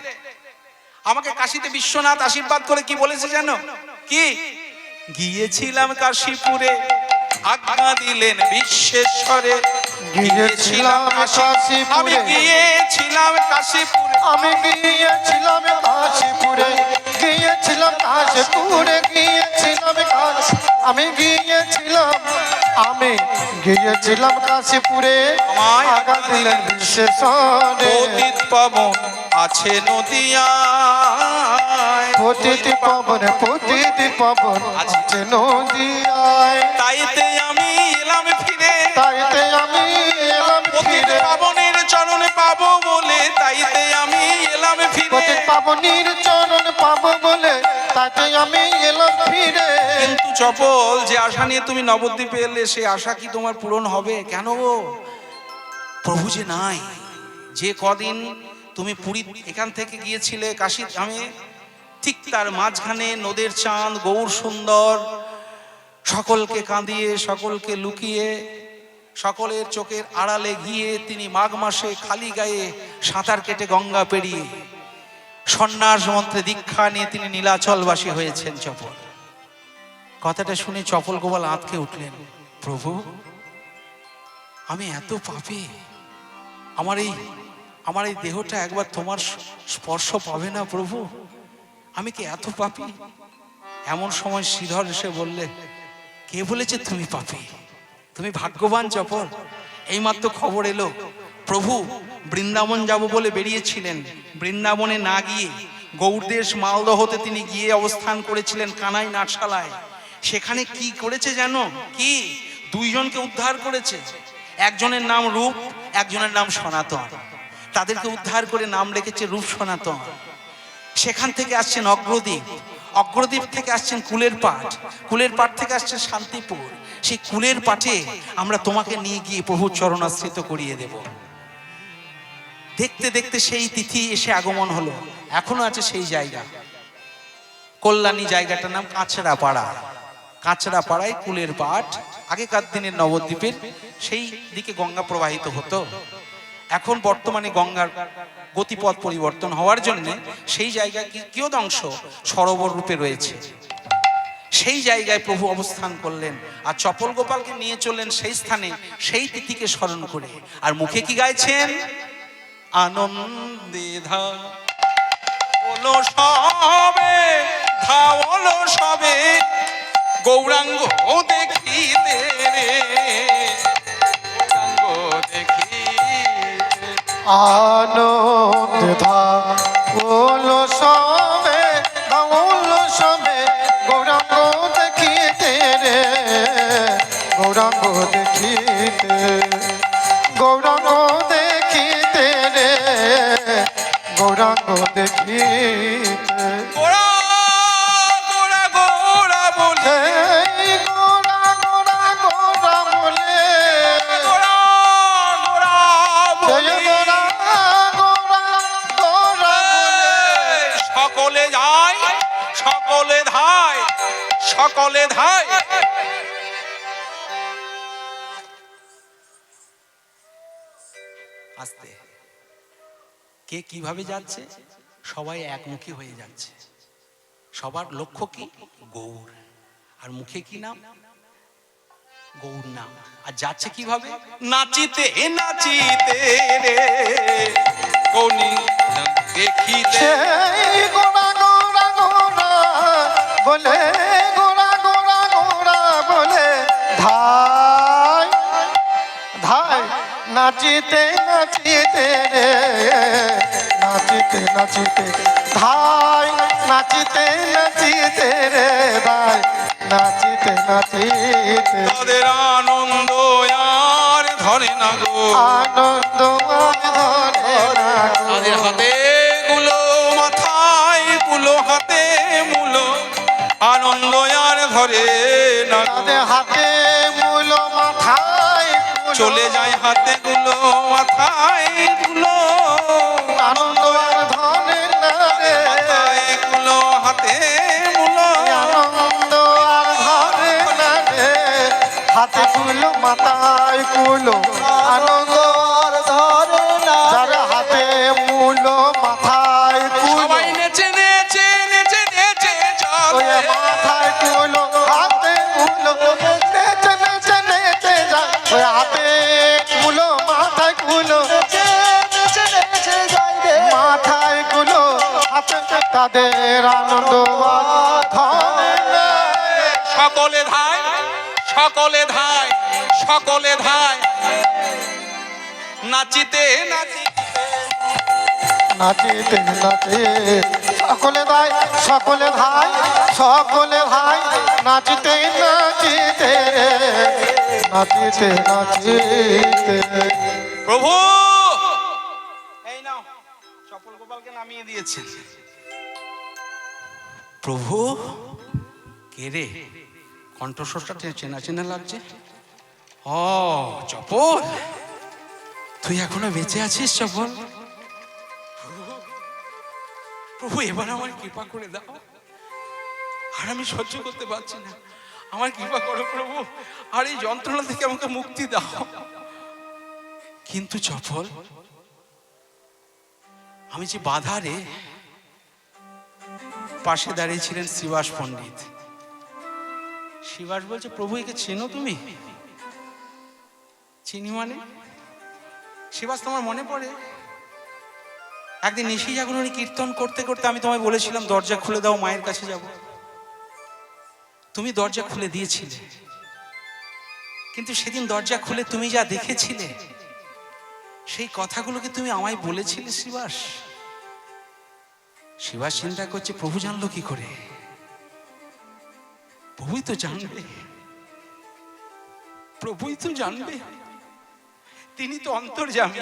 আমাকে কাশিতে বিশ্বনাথ আশীর্বাদ করে কি বলেছে জানো কি গিয়েছিলাম কাশীপুরে আজ্ঞা দিলেন বিশ্বেশ্বরে গিয়েছিলাম আমি কাশীপুরে গিয়েছিলাম কাশীপুরে আমি গিয়েছিলাম কাশীপুরে গিয়েছিলাম কাশীপুরে গিয়েছিলাম আমি গিয়েছিলাম কাশীপুরে আজ্ঞা দিলেন বিশ্বেশ্বরে পতিত পাবন আছে নদিয়ায় পতিত পাবন আছে নদিয়ায় তাইতে আমি এলাম ফিরে তাইতে আমি এলাম পতিত ফিরে পাবনের চরণে পাবো বলে তাইতে আমি এলাম ফিরে পতিত পাবনের চরণ পাবো বলে তাতে আমি এলাম ফিরে কিন্তু চপল যে আশা নিয়ে তুমি নবদ্বীপে এলে সেই আশা কি তোমার পূরণ হবে কেন গো প্রভু যে নাই যে কদিন তুমি পুরী এখান থেকে গিয়েছিলে কাশী ধামে ঠিক তার মাঝখানে নদের চাঁদ গৌর সুন্দর সকলকে কাঁদিয়ে সকলকে লুকিয়ে সকলের চোখের আড়ালে গিয়ে তিনি মাঘ মাসে খালি গায়ে সাঁতার কেটে গঙ্গা পেরিয়ে সন্ন্যাস মন্ত্রে দীক্ষা নিয়ে তিনি নীলাচলবাসী হয়েছেন চপল কথাটা শুনে চপল গোপাল আঁতকে উঠলেন প্রভু আমি এত পাপী আমার এই দেহটা একবার তোমার স্পর্শ পাবে না প্রভু আমি কি এত পাপী এমন সময় শ্রীধর এসে বললে কে বলেছে তুমি পাপী তুমি ভাগ্যবান চপল এইমাত্র খবর এলো প্রভু বৃন্দাবন যাব বলে বেরিয়েছিলেন বৃন্দাবনে না গিয়ে গৌড়দেশ মালদহতে তিনি গিয়ে অবস্থান করেছিলেন কানাই নাটশালায় সেখানে কি করেছে জানো কি দুইজনকে উদ্ধার করেছে একজনের নাম রূপ একজনের নাম সনাতন তাদেরকে উদ্ধার করে নাম রেখেছে রূপ সনাতন সেখান থেকে আসছেন অগ্রদ্বীপ থেকে আসছেন কুলের পাট থেকে আসছেন শান্তিপুর সেই কুলের পাঠে আমরা তোমাকে নিয়ে গিয়ে প্রভুর চরণাশ্রিত করিয়ে দেব। দেখতে দেখতে সেই তিথি এসে আগমন হলো। এখনো আছে সেই জায়গা, কল্যাণী জায়গাটার নাম কাঁচরাপাড়া। কাঁচরাপাড়ায় কুলের পাঠ। আগেকার দিনের নবদ্বীপের সেই দিকে গঙ্গা প্রবাহিত হতো। এখন বর্তমানে গঙ্গার গতিপথ পরিবর্তন হওয়ার জন্য সেই জায়গায় কিয়দংশ সরোবর রূপে রয়েছে। সেই জায়গায় প্রভু অবস্থান করলেন আর চপল গোপালকে নিয়ে চললেন সেই স্থানে, সেই তিথিকে স্মরণ করে। আর মুখে কি গাইছেন? আনন্দে ধা ওলো সবে, ধা ওলো সবে, গৌরাঙ্গ দেখিতে রে, গৌরাঙ্গ দেখিতে। আনন্দ ধা ওলো সবে, ওলো সবে, গৌরাঙ্গ দেখিতে রে, গৌরাঙ্গ দেখিতে, গৌরাঙ্গ দেখিতে রে, গৌরাঙ্গ দেখিতে। গোরা গোরা গোরা বলে, গোরা গোরা গোরা বলে, গোরা গোরা বলে, গোরা গোরা গোরা বলে, সকলে যায়, সকলে ধায়, সকলে ধায়। আস্তে, কে কিভাবে যাচ্ছে? সবাই একমুখী হয়ে যাচ্ছে। সবার লক্ষ্য কি? গৌর। আর মুখে কি নাম? গৌর নাম। আর যাচ্ছে কিভাবে? নাচিতে নাচিতে রে, কোনি দেখিতে। সেই গোরা গোরা গোরা বলে, গোরা গোরা গোরা বলে, ধাই ধাই নাচিতে নাচিতে রে, নাচিতে নাচিতে ধাই, নাচিতে নাচিতে রে ধাই, নাচিতে নাচিতে। তাদের আনন্দ আর ধরে না গো, আনন্দ আর ধরে না গো। তাদের হাতে গুলো, মাথায় গুলো, হাতে মুলো, আনন্দ আর ধরে না গো। তাদের হাতে মূল মাথায় মূল, চলে যায় হাতে গুলো, মাথায় গুলো, আনন্দ আর ধরে না রে, মাথায় গুলো, হাতে মুলো, আনন্দ আর ধরে না রে, হাতে কুলো মাথায় কুলো, আনন্দ আর ধরে না যার হাতে মূল মাথায় কুলো, সবাই নেচে নেচে নেচে নেচে ওই যাবে। মাথায় কুলো, হাতে কুলো, নেচে নেচে নেচে যায়, ওই হাতে কুলো, মাথায় কুলো, নেচে নেচে নেচে যাই রে মাথায় কুলো, হাতে তাদের আনন্দ আর ধরে না রে। সকলে ধায়, সকলে ধায়, সকলে ধায়, নাচিতে নাচিতে। নাচিতে নাচে সকলে ভাই, সকলে ভাই, সকলে ভাই, নাচিতে নাচিতে নাচিতে নাচিতে। প্রভু এই নাও, চপল গোপালকে নামিয়ে দিয়েছেন। প্রভু কে রে? কণ্ঠস্বরটা চেনা চেনা লাগছে। ও চপল, তুই এখনো বেঁচে আছিস চপল? প্রভু এবার আমার কৃপা করে দাও, আর আমি সহ্য করতে পারছি না, আমার কৃপা করো প্রভু, আর এই যন্ত্রণা থেকে আমাকে মুক্তি দাও। কিন্তু চপল, আমি যে বাধারে, পাশে দাঁড়িয়ে ছিলেন শ্রীবাস পণ্ডিত। শ্রীবাস বলছে, প্রভু একে চেনো তুমি? চিনি মানে? শ্রীবাস তোমার মনে পড়ে? একদিন নিশি জাগরণী কীর্তন করতে করতে আমি তোমায় বলেছিলাম দরজা খুলে দাও, মায়ের কাছে যাব। তুমি দরজা খুলে দিয়েছিলে, কিন্তু সেদিন দরজা খুলে তুমি যা দেখেছিলে, সেই কথাগুলোকে তুমি আমায় বলেছিলে শ্রীবাস। শ্রীবাস চিন্তা করছে, প্রভু জানলো কি করে? প্রভুই তো জানবে, প্রভুই তো জানবে, তিনি তো অন্তর্যামী,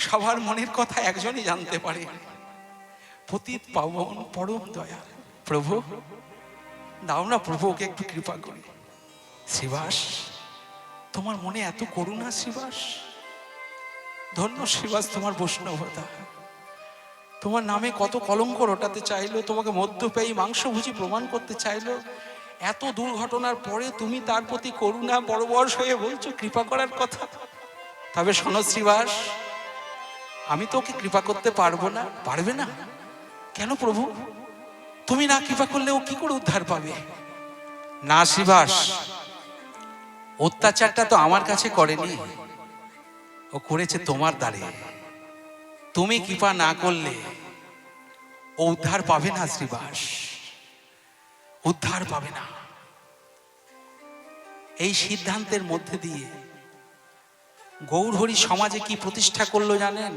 সবার মনের কথা একজনই জানতে পারে, পতিত পাবন পরম দয়া। প্রভু দাও না প্রভু, ওকে একটু কৃপা করে। শ্রীবাস, তোমার মনে এত করুণা শ্রীবাস। ধন্য শ্রীবাস তোমার বৈষ্ণবতা। তোমার নামে কত কলঙ্ক রটাতে চাইলো, তোমাকে মদ্যপায়ী মাংসভোজী প্রমাণ করতে চাইলো। এত দুর্ঘটনার পরে তুমি তার প্রতি করুণা বড় বয়স হয়ে বলছো কৃপা করার কথা। তবে শোনো শ্রীবাস, আমি তো ওকে কৃপা করতে পারবো না। পারবে না কেন প্রভু? তুমি না কৃপা করলে ও কি করে উদ্ধার পাবে? না শ্রীবাস, অত্যাচারটা তো আমার কাছে করেনি, ও করেছে তোমার দ্বারে। তুমি কৃপা না করলে ও উদ্ধার পাবে না শ্রীবাস, উদ্ধার পাবে না। এই সিদ্ধান্তের মধ্যে দিয়ে গৌরহরি সমাজে কি প্রতিষ্ঠা করলো জানেন?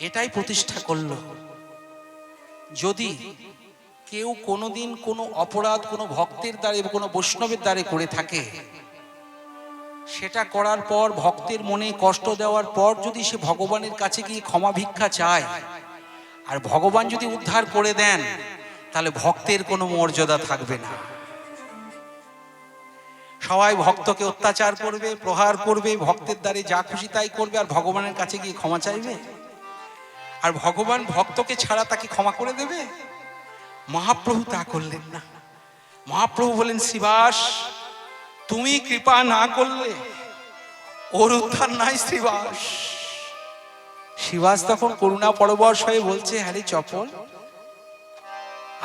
এটাই প্রতিষ্ঠা করলো, যদি কেউ কোনোদিন কোনো অপরাধ কোনো ভক্তের দ্বারে কোনো বৈষ্ণবের দ্বারে করে থাকে, সেটা করার পর ভক্তের মনে কষ্ট দেওয়ার পর যদি সে ভগবানের কাছে গিয়ে ক্ষমা ভিক্ষা চায় আর ভগবান যদি উদ্ধার করে দেন, তাহলে ভক্তের কোনো মর্যাদা থাকবে না। সবাই ভক্তকে অত্যাচার করবে, প্রহার করবে, ভক্তের দ্বারে যা খুশি তাই করবে, আর ভগবানের কাছে গিয়ে ক্ষমা চাইবে। আর ভগবান ভক্তকে ছাড়া তাকে ক্ষমা করে দেবে? মহাপ্রভু তা করলেন না। মহাপ্রভু বলেন, শ্রীবাস, তুমি কৃপা না করলে ওর উদ্ধার নাই শ্রীবাস। শ্রীবাস তখন করুণা পরবশ হয়ে বলছে, হ্যারে চপল,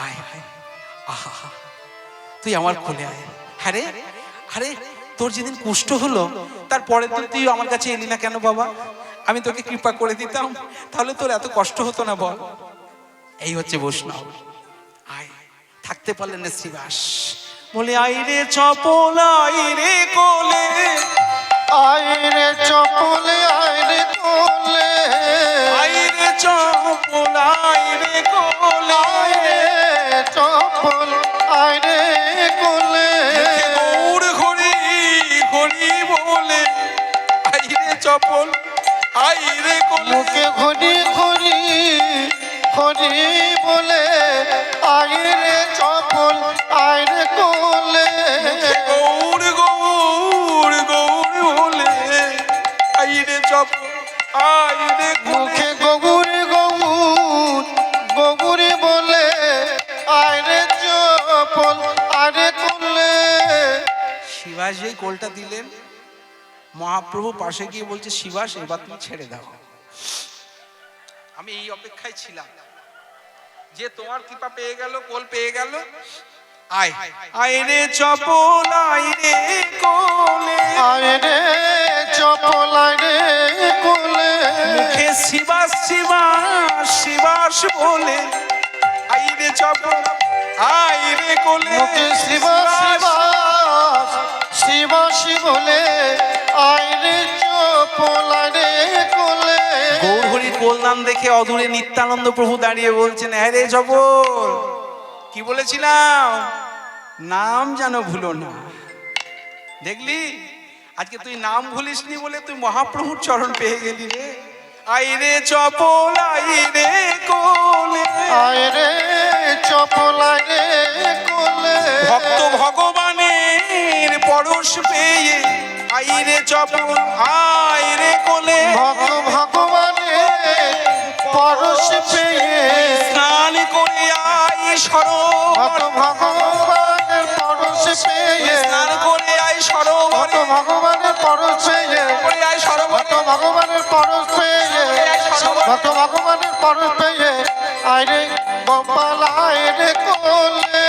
আয় আয়, আহা, তুই আমার কোলে আয়। হ্যারে, আরে তোর যেদিন কুষ্ঠ হলো তার পরের দিন তুই আমার কাছে এলি না কেন বাবা? আমি তোকে কৃপা করে দিতাম, তাহলে তোর এত কষ্ট হতো না বল। এই হচ্ছে বৈষ্ণব। আয়, থাকতে পারলেন না শ্রীবাস, বলে আইরে চপল আইরে কোলে, আইরে চপলে আইরে কোলে, আইরে চপল আইরে কোলে, আইরে চপল আইরে কোলে, গৌর হরি হরি বলে, আইরে চপল আইরে কোলে, মুখে ঘড়ি ঘড়ি হরি বলে, আইরে চপল আইরে কোলে, গৌর গৌর গৌর বলে, আইরে চপল আইরে কোলে। মুখে গগুরে গগুর গগুরে বলে, আইরে চপল আইরে কোলে। শিবাস যেই কোলটা দিলেন, মহাপ্রভু পাশে গিয়ে বলছে, শিবাস এবার তুমি ছেড়ে দাও। আমি এই অপেক্ষায় ছিলাম যে তোমার কৃপা পেয়ে গেল, কোল পেয়ে গেল। আয় আইরে চপল আইরে কোলে, আইরে চপল আইরে কোলে, মুখে শিবাস শিবাস শিবাস বলে, আইরে চপল আইরে কোলে, মুখে শিবাস শিবাস শিবাসি বলে, আইরে চপল আইরে কোলে। গৌরহরির কোল নাম দেখে অদূরে নিত্যানন্দ প্রভু দাঁড়িয়ে বলছেন, হ্যাঁ রে চপল, কি বলেছিলাম, নাম যেন ভুলো না। দেখলি, আজকে তুই নাম ভুলিসনি বলে তুই মহাপ্রভুর চরণ পেয়ে গেলি রে। আইরে চপল আইরে কোলে, আইরে চপল আইরে কোলে, ভক্ত ভগবানের পরশ পেয়ে, আইরে চপল আইরে কোলে, ভক্ত ভগবানের পরশ পেয়ে, স্নান করে আই সরোবর, ভক্ত ভগবানের পরশ পেয়ে, স্নান করে আই সরোবরে, ভক্ত ভগবানের পরশ পেয়ে, করে আই সরোবরে, ভক্ত ভগবানের পরশ পেয়ে, ভক্ত ভগবানের পরশ পেয়ে, আইরে গোপাল আইরে কোলে।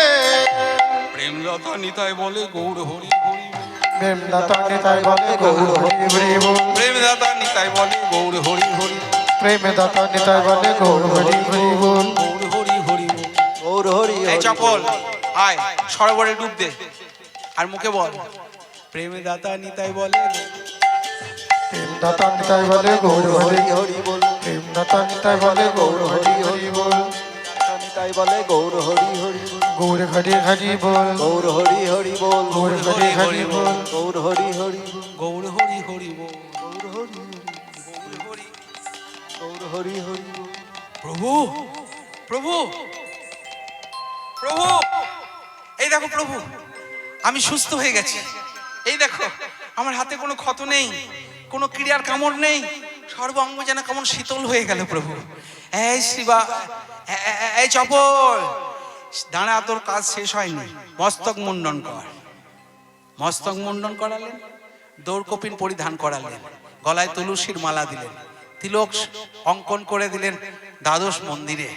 প্রেমলতা নিতাই বলে গৌর হরি হরি বল। প্রেমদাতা নিতাই বলে গৌর হরি হরি বল, প্রেমদাতা নিতাই বলে গৌর হরি হরি, প্রেমদাতা নিতাই বলে গৌর হরি হরি বল, গৌর হরি হরি বল। গৌর হরি এই হরি চপল আয় সরোবরে ডুব দে, আর মুখে বল, প্রেমদাতা নিতাই বলে, প্রেমদাতা নিতাই বলে গৌর হরি, হরি হরি বল, প্রেমদাতা নিতাই বলে গৌর হরি হরি বল, তাই বলে গৌর হরি হরি বল, গৌর হরি হরি বল, গৌর হরি হরি বল, গৌর হরি হরি বল, গৌর হরি হরি বল, গৌর হরি হরি বল, গৌর হরি হরি, গৌর হরি। গৌর হরি হরি বল। প্রভু প্রভু প্রভু, এই দেখো প্রভু, আমি সুস্থ হয়ে গেছি। এই দেখো আমার হাতে কোনো ক্ষত নেই, কোনো ক্রিয়ার কামড় নেই, সর্বাঙ্গ যেন কেমন শীতল হয়ে গেল প্রভু। এই শিবা, এই চপল, দাঁড়া, তোর কাজ শেষ হয়নি, মস্তক মুন্ডন কর। মস্তক মুন্ডন করালেন, দৌড়কপিন পরিধান করালেন, গলায় তুলসীর মালা দিলেন, তিলক অঙ্কন করে দিলেন দ্বাদশ মন্দিরে।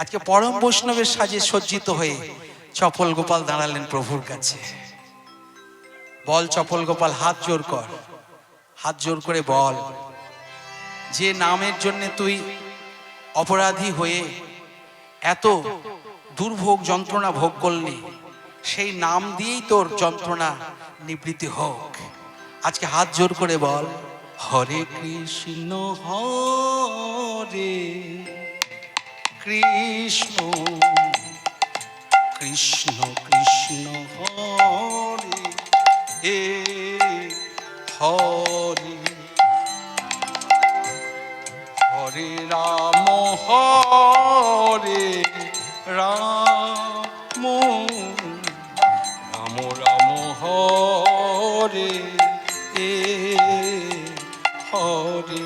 আজকে পরম বৈষ্ণবের সাজে সজ্জিত হয়ে চপল গোপাল দাঁড়ালেন প্রভুর কাছে। বল চপল গোপাল, হাত জোর কর, হাত জোর করে বল, যে নামের জন্য তুই অপরাধী হয়ে এত দুর্ভোগ যন্ত্রণা ভোগ করলি, সেই নাম দিয়েই তোর যন্ত্রণা নিবৃত্তি হোক। আজকে হাত জোর করে বল, হরে কৃষ্ণ হরে কৃষ্ণ কৃষ্ণ কৃষ্ণ হরে হরে হরে রাম হরে রাম রাম রাম হরে হরে।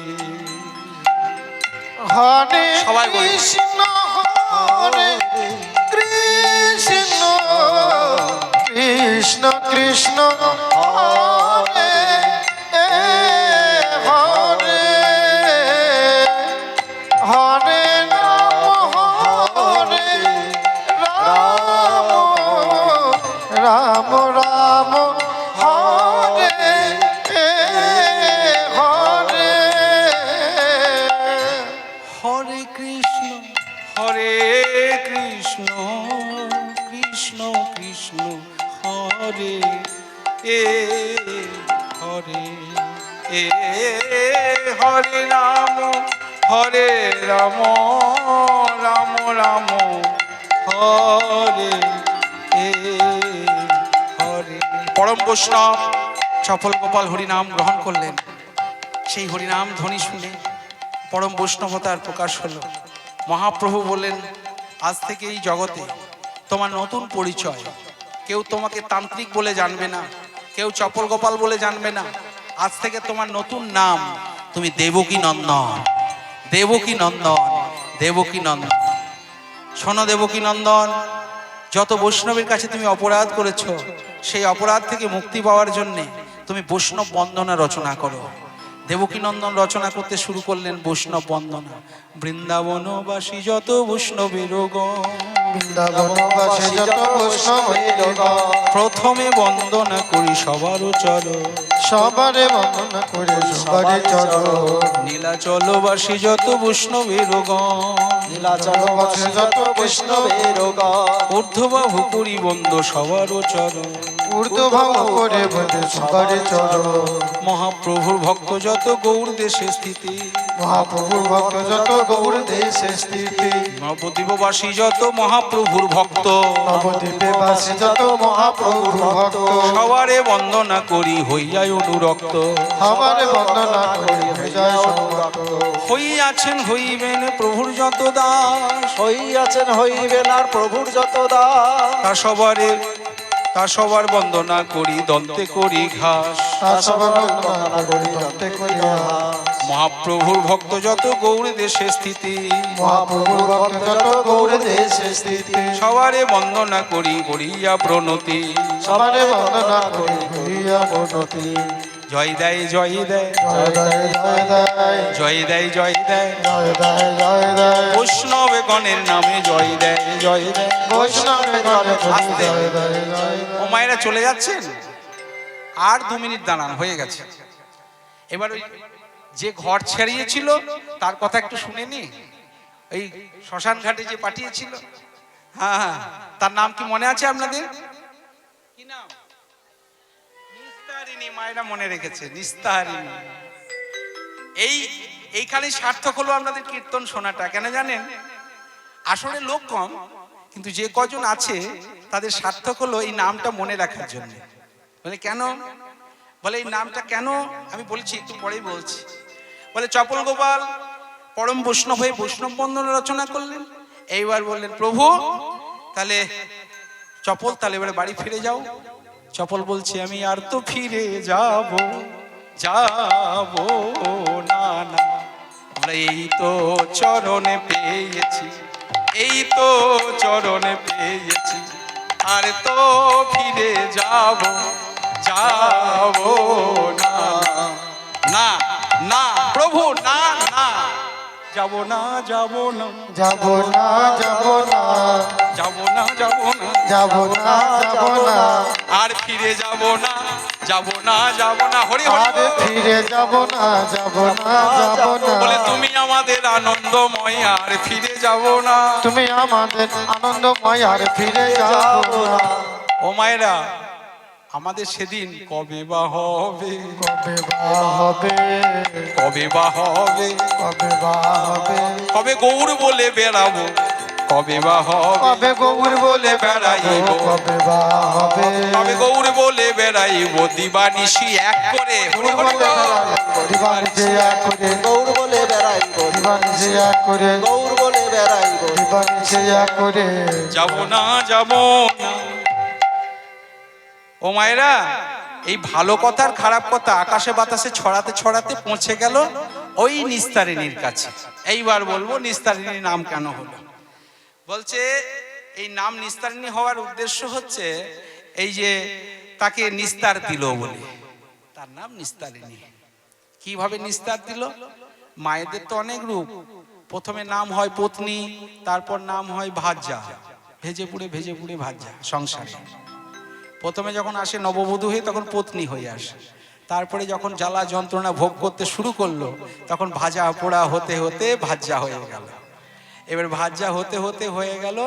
হরে সবাই বলুন। কৃষ্ণ হরে কৃষ্ণ কৃষ্ণ কৃষ্ণ হরে হরে হরে রাম হরে রাম রাম রাম হরে হরে হরে কৃষ্ণ কৃষ্ণ কৃষ্ণ কৃষ্ণ হরে হরে হরে রাম রাম রাম হরে হরে। পরম বৈষ্ণব চপল গোপাল হরিনাম গ্রহণ করলেন। সেই হরিনাম ধ্বনি শুনে পরম বৈষ্ণবতার প্রকাশ হলো। মহাপ্রভু বললেন, আজ থেকে এই জগতে তোমার নতুন পরিচয়। কেউ তোমাকে তান্ত্রিক বলে জানবে না, কেউ চপল গোপাল বলে জানবে না। আজ থেকে তোমার নতুন নাম, তুমি দেবকী নন্দন, দেবকী নন্দন, দেবকী নন্দন। শোনো দেবকী নন্দন, যত বৈষ্ণবের কাছে তুমি অপরাধ করেছো, সেই অপরাধ থেকে মুক্তি পাওয়ার জন্যে তুমি বৈষ্ণব বন্দনা রচনা করো। দেবকী নন্দন রচনা করতে শুরু করলেন বৈষ্ণব বন্দনা। বৃন্দাবনবাসী যত বৈষ্ণবের গণ, বৃন্দাবনবাসী যত বৈষ্ণবের গণ, প্রথমে বন্দনা করি সবার চরণ, সবারে বন্দনা করে সবারে চরণ। নীলাচলবাসী যত বৈষ্ণবের গণ, নীলাচলবাসী যত বৈষ্ণবের গণ, ঊর্ধ্ববাহু করি বন্দ সবার চরণ, ঊর্ধ্বভাব করে বলে সবারে চরণ। মহাপ্রভুর ভক্ত যত গৌর দেশে স্থিতি, মহাপ্রভুর ভক্ত যত গৌর দেশে স্থিতি, নবদ্বীপবাসী যত মহাপ্রভুর ভক্ত, নবদ্বীপে বাসী যত মহাপ্রভুর ভক্ত, সবারে বন্দনা করি হইয়াই অনুরক্ত, সবারে বন্দনা করে হৃদয় সংরক্ত। হইয়াছেন হইবেন প্রভুর যত দাস, হইয়াছেন হইবেন আর প্রভুর যত দাস, তা সবার বন্দনা করি দন্তে করি ঘাস। তা সবার বন্দনা করি দন্তে করি ঘাস। মহাপ্রভুর ভক্ত যত গৌর দেশে স্থিতি, মহাপ্রভুর ভক্ত যত গৌর দেশে স্থিতি, সবারে বন্দনা করি করিয়া প্রণতি, সবারে বন্দনা করি হইয়া প্রণতি। জয় দেয় জয় দেয় জয় দেয় জয় দেয় জয় দেয় জয় দেয় জয় দেয় জয় দেয়, বৈষ্ণব গণের নামে জয় দেয় জয় দেয়। বৈষ্ণবের ঘরে ঘরে আস্তে। জয় দেয় জয় দেয়। ও মায়েরা চলে যাচ্ছেন, আর 2 মিনিট দাঁড়ান, হয়ে গেছে। এবার ওই যে ঘর ছাড়িয়েছিল তার কথা একটু শুনে নি। এই শ্মশান ঘাটে যে পাঠিয়েছিল, হ্যাঁ, তার নাম কি মনে আছে আপনাদের? কি নাম? নিস্তারিণী। মায়েরা মনে রেখেছে, নিস্তারিণী। এইখানে সার্থক হলো আপনাদের কীর্তন শোনাটা। কেন জানেন? আসলে লোক কম, কিন্তু যে কজন আছে তাদের সার্থক হলো এই নামটা মনে রাখার জন্য। বলে কেন? বলে এই নামটা কেন আমি বলছি, একটু পরেই বলছি। বলে চপল গোপাল পরম বৈষ্ণব হয়ে বৈষ্ণব বন্দনা রচনা করলেন। এইবার বললেন, প্রভু তাহলে চপল, তাহলে এবারে বাড়ি ফিরে যাও। চপল বলছে আমি আর তো ফিরে যাব না না, আমরা এই তো চরণে পেয়েছি, এই তো চরণে পেয়েছি, আর তো ফিরে যাব না না না প্রভু, না না, যাব না যাব না যাব না যাব না যাব না যাব না যাব না যাব না আর ফিরে যাব না যাব না যাব না, হরি হরি আর ফিরে যাব না যাব না যাব না বলে তুমি আমাদের আনন্দময়, আর ফিরে যাব না। তুমি আমাদের আনন্দময়, আর ফিরে যাব না। ও মায়েরা, আমাদের সেদিন কবে বা হবে, কবে বা হবে, কবে বা হবে, কবে বা হবে, কবে গৌর বলে বেড়াবো, কবে বা হবে, কবে গৌর বলে বেড়াইব, কবে বা হবে, কবে গৌর বলে বেড়াইব দিবানিশি এক করে, হরি হরি বল। দিবানিশি এক করে, গৌর বলে বেড়াইব, দিবানিশি এক করে, গৌর বলে বেড়াইব, দিবানিশি এক করে যাব না যাব না। ও মায়েরা, এই ভালো কথার খারাপ কথা আকাশে বাতাসে ছড়াতে ছড়াতে পৌঁছে গেল ওই নিস্তারিণীর কাছে। এইবার বলবো নিস্তারিণীর নাম কেন হলো। বলছে এই নাম নিস্তারিণী হওয়ার উদ্দেশ্য হচ্ছে এই যে তাকে নিস্তার দিল বলে, তার নাম নিস্তারিণী। কিভাবে নিস্তার দিল? মায়েদের তো অনেক রূপ। প্রথমে নাম হয় পত্নী, তারপর নাম হয় ভাজ্যা, ভেজে পুড়ে ভাজ্যা সংসারে। প্রথমে যখন আসে নববধূ হয়ে তখন পত্নী হয়ে আসে, তারপরে যখন জ্বালা যন্ত্রণা ভোগ করতে শুরু করলো তখন ভাজা পোড়া হতে হতে ভাজ্যা হয়ে গেল। এবার ভাজ্যা হতে হতে হয়ে গেল